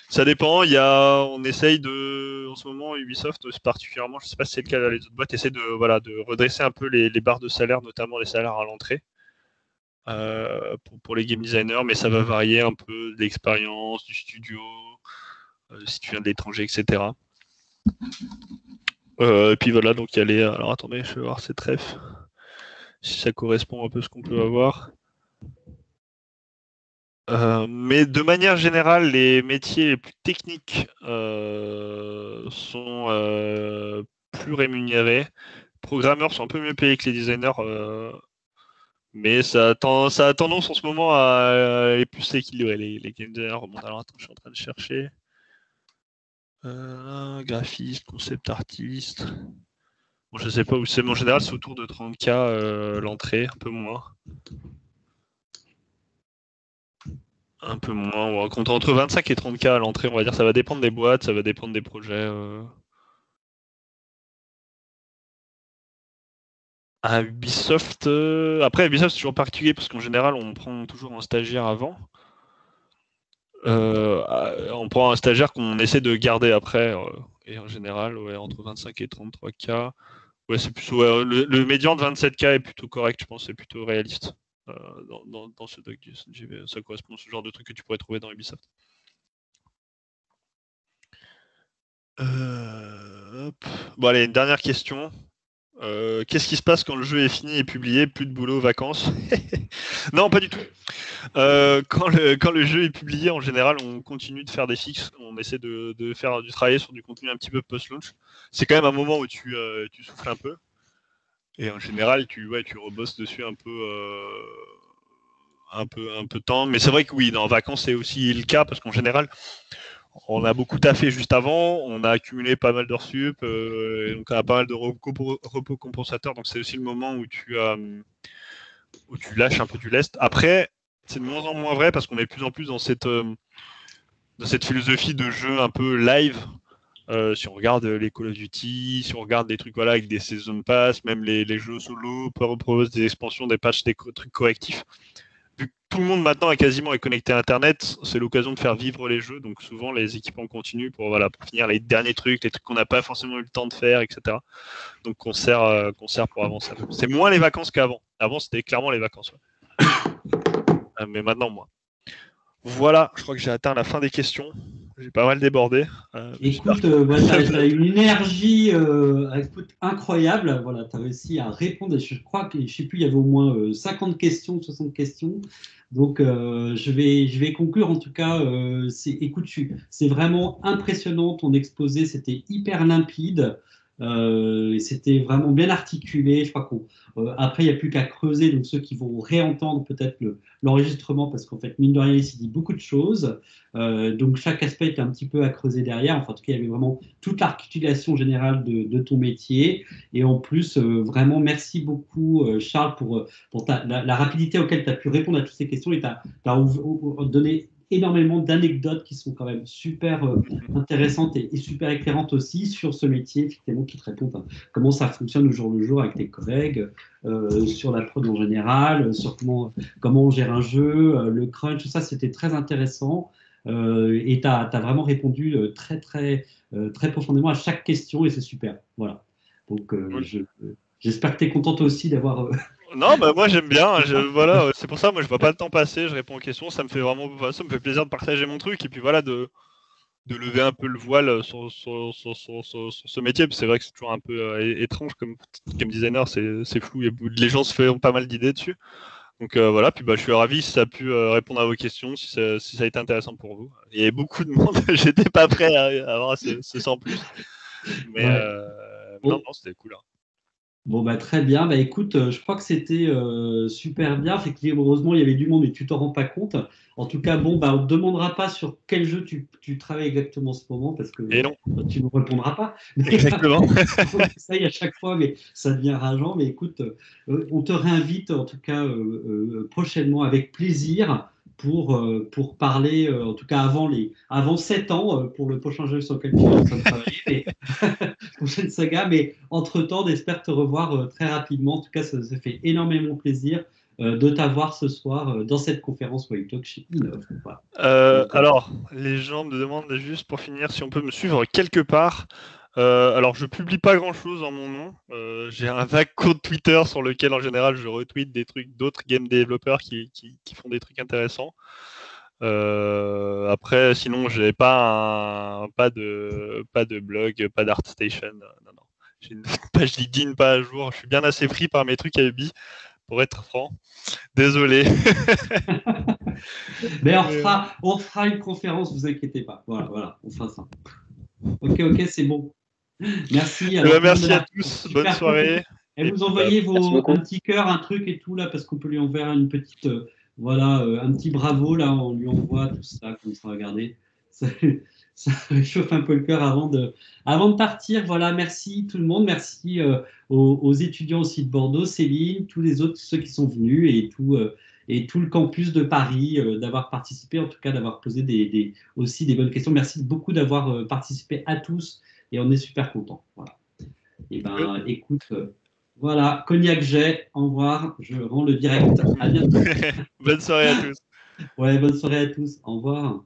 Ça dépend. On essaye en ce moment, Ubisoft particulièrement, je sais pas si c'est le cas, les autres boîtes essaient de redresser un peu les barres de salaire, notamment les salaires à l'entrée. Pour les game designers, mais ça va varier un peu de l'expérience, du studio, si tu viens de l'étranger, etc. Et puis voilà, donc il y a les. Alors attendez, je vais voir ces trèfles, si ça correspond un peu à ce qu'on peut avoir. Mais de manière générale, les métiers les plus techniques sont plus rémunérés. Les programmeurs sont un peu mieux payés que les designers. Mais ça a tendance en ce moment à aller plus s'équilibrer. Les game designers. Bon, alors attends, je suis en train de chercher. Graphiste, concept artiste. Bon, je sais pas où c'est, mais en général, c'est autour de 30K l'entrée, un peu moins. Un peu moins. On va compter entre 25 et 30K à l'entrée, on va dire. Ça va dépendre des boîtes, ça va dépendre des projets. À Ubisoft, après Ubisoft c'est toujours particulier parce qu'en général on prend toujours un stagiaire avant. On prend un stagiaire qu'on essaie de garder après, et en général entre 25 et 33K. Ouais, c'est plutôt le médian de 27K est plutôt correct, je pense, c'est plutôt réaliste. dans ce doc du SNJV. Ça correspond à ce genre de truc que tu pourrais trouver dans Ubisoft. Bon, allez, une dernière question. Qu'est-ce qui se passe quand le jeu est fini et publié? Plus de boulot, vacances? Non, pas du tout. Quand le jeu est publié, en général, on continue de faire des fixes. On essaie de faire du travail sur du contenu un petit peu post-launch. C'est quand même un moment où tu souffles un peu. Et en général, tu rebosses dessus un peu de temps. Mais c'est vrai que oui, dans vacances, c'est aussi le cas parce qu'en général, on a beaucoup taffé juste avant, on a accumulé pas mal d'heures sup, donc on a pas mal de repos compensateurs, donc c'est aussi le moment où tu lâches un peu du lest. Après, c'est de moins en moins vrai parce qu'on est de plus en plus dans cette philosophie de jeu un peu live. Si on regarde les Call of Duty, si on regarde des trucs avec des season pass, même les jeux solo proposent des expansions, des patchs, des trucs correctifs. Vu que tout le monde maintenant quasiment est connecté à Internet, c'est l'occasion de faire vivre les jeux. Donc souvent les équipes en continu pour finir les derniers trucs, les trucs qu'on n'a pas forcément eu le temps de faire, etc. Donc qu'on sert pour avancer. C'est moins les vacances qu'avant. Avant c'était clairement les vacances. Ouais. Mais maintenant moins. Voilà, je crois que j'ai atteint la fin des questions. J'ai pas mal débordé. Écoute, t'as une énergie incroyable. Voilà, tu as réussi à répondre. Je crois que, je sais plus, il y avait au moins 50 questions, 60 questions. Donc, je vais conclure. En tout cas, écoute, c'est vraiment impressionnant. Ton exposé, c'était hyper limpide. Et c'était vraiment bien articulé. Je crois qu'après, il n'y a plus qu'à creuser. Donc, ceux qui vont réentendre peut-être l'enregistrement, parce qu'en fait, mine de rien, il s'est dit beaucoup de choses. Donc, chaque aspect était un petit peu à creuser derrière. Enfin, en tout cas, il y avait vraiment toute l'articulation générale de ton métier. Et en plus, vraiment, merci beaucoup, Charles, pour la rapidité auquel tu as pu répondre à toutes ces questions. Et tu as donné énormément d'anecdotes qui sont quand même super intéressantes et super éclairantes aussi sur ce métier, effectivement, qui te répondent à comment ça fonctionne au jour le jour avec tes collègues, sur la prod en général, sur comment on gère un jeu, le crunch, tout ça, c'était très intéressant. Et tu as vraiment répondu très, très, très profondément à chaque question et c'est super. Voilà. Donc, j'espère que tu es contente aussi d'avoir. Non, bah moi j'aime bien. Voilà, c'est pour ça, moi je vois pas le temps passer, je réponds aux questions. Ça me fait plaisir de partager mon truc et puis voilà de lever un peu le voile sur ce métier. C'est vrai que c'est toujours un peu étrange comme game designer, c'est flou. Les gens se font pas mal d'idées dessus. Donc voilà, puis je suis ravi si ça a pu répondre à vos questions, si ça a été intéressant pour vous. Il y avait beaucoup de monde, j'étais pas prêt à avoir ce 100 plus. Mais non, c'était cool. Hein. Bon, très bien. Écoute, je crois que c'était super bien. Effectivement, heureusement, il y avait du monde et tu t'en rends pas compte. En tout cas, on ne te demandera pas sur quel jeu tu travailles exactement en ce moment parce que tu ne nous répondras pas. Exactement. On essaye à chaque fois, mais ça devient rageant. Mais écoute, on te réinvite en tout cas prochainement avec plaisir pour parler, en tout cas avant 7 ans, pour le prochain jeu sur lequel tu es en train de travailler, mais prochaine saga. Mais entre-temps, j'espère te revoir très rapidement. En tout cas, ça fait énormément plaisir de t'avoir ce soir dans cette conférence Wild Talk chez Innov. Voilà. Alors, les gens me demandent juste pour finir si on peut me suivre quelque part. Alors, je publie pas grand-chose en mon nom. J'ai un vague compte Twitter sur lequel, en général, je retweet des trucs d'autres game développeurs qui font des trucs intéressants. Après, sinon, j'ai pas de blog, pas d'ArtStation. Non. J'ai une page LinkedIn pas à jour. Je suis bien assez pris par mes trucs à Ubi, pour être franc. Désolé. Mais on fera une conférence, vous inquiétez pas. Voilà, on fera ça. Ok, c'est bon. Merci. Alors, merci à tous. Bonne soirée. Et vous envoyez un petit cœur, un truc et tout là, parce qu'on peut lui envoyer une petite, un petit bravo là, on lui envoie tout ça, comme ça, regardez. Ça réchauffe un peu le cœur avant de partir. Voilà, merci tout le monde. Merci aux étudiants aussi de Bordeaux, Céline, tous les autres, ceux qui sont venus et tout le campus de Paris d'avoir participé, en tout cas d'avoir posé aussi des bonnes questions. Merci beaucoup d'avoir participé à tous et on est super contents. Voilà. Et écoute, voilà, Cognac Jet, au revoir, je rends le direct. À bientôt. Bonne soirée à tous. Ouais, bonne soirée à tous. Au revoir.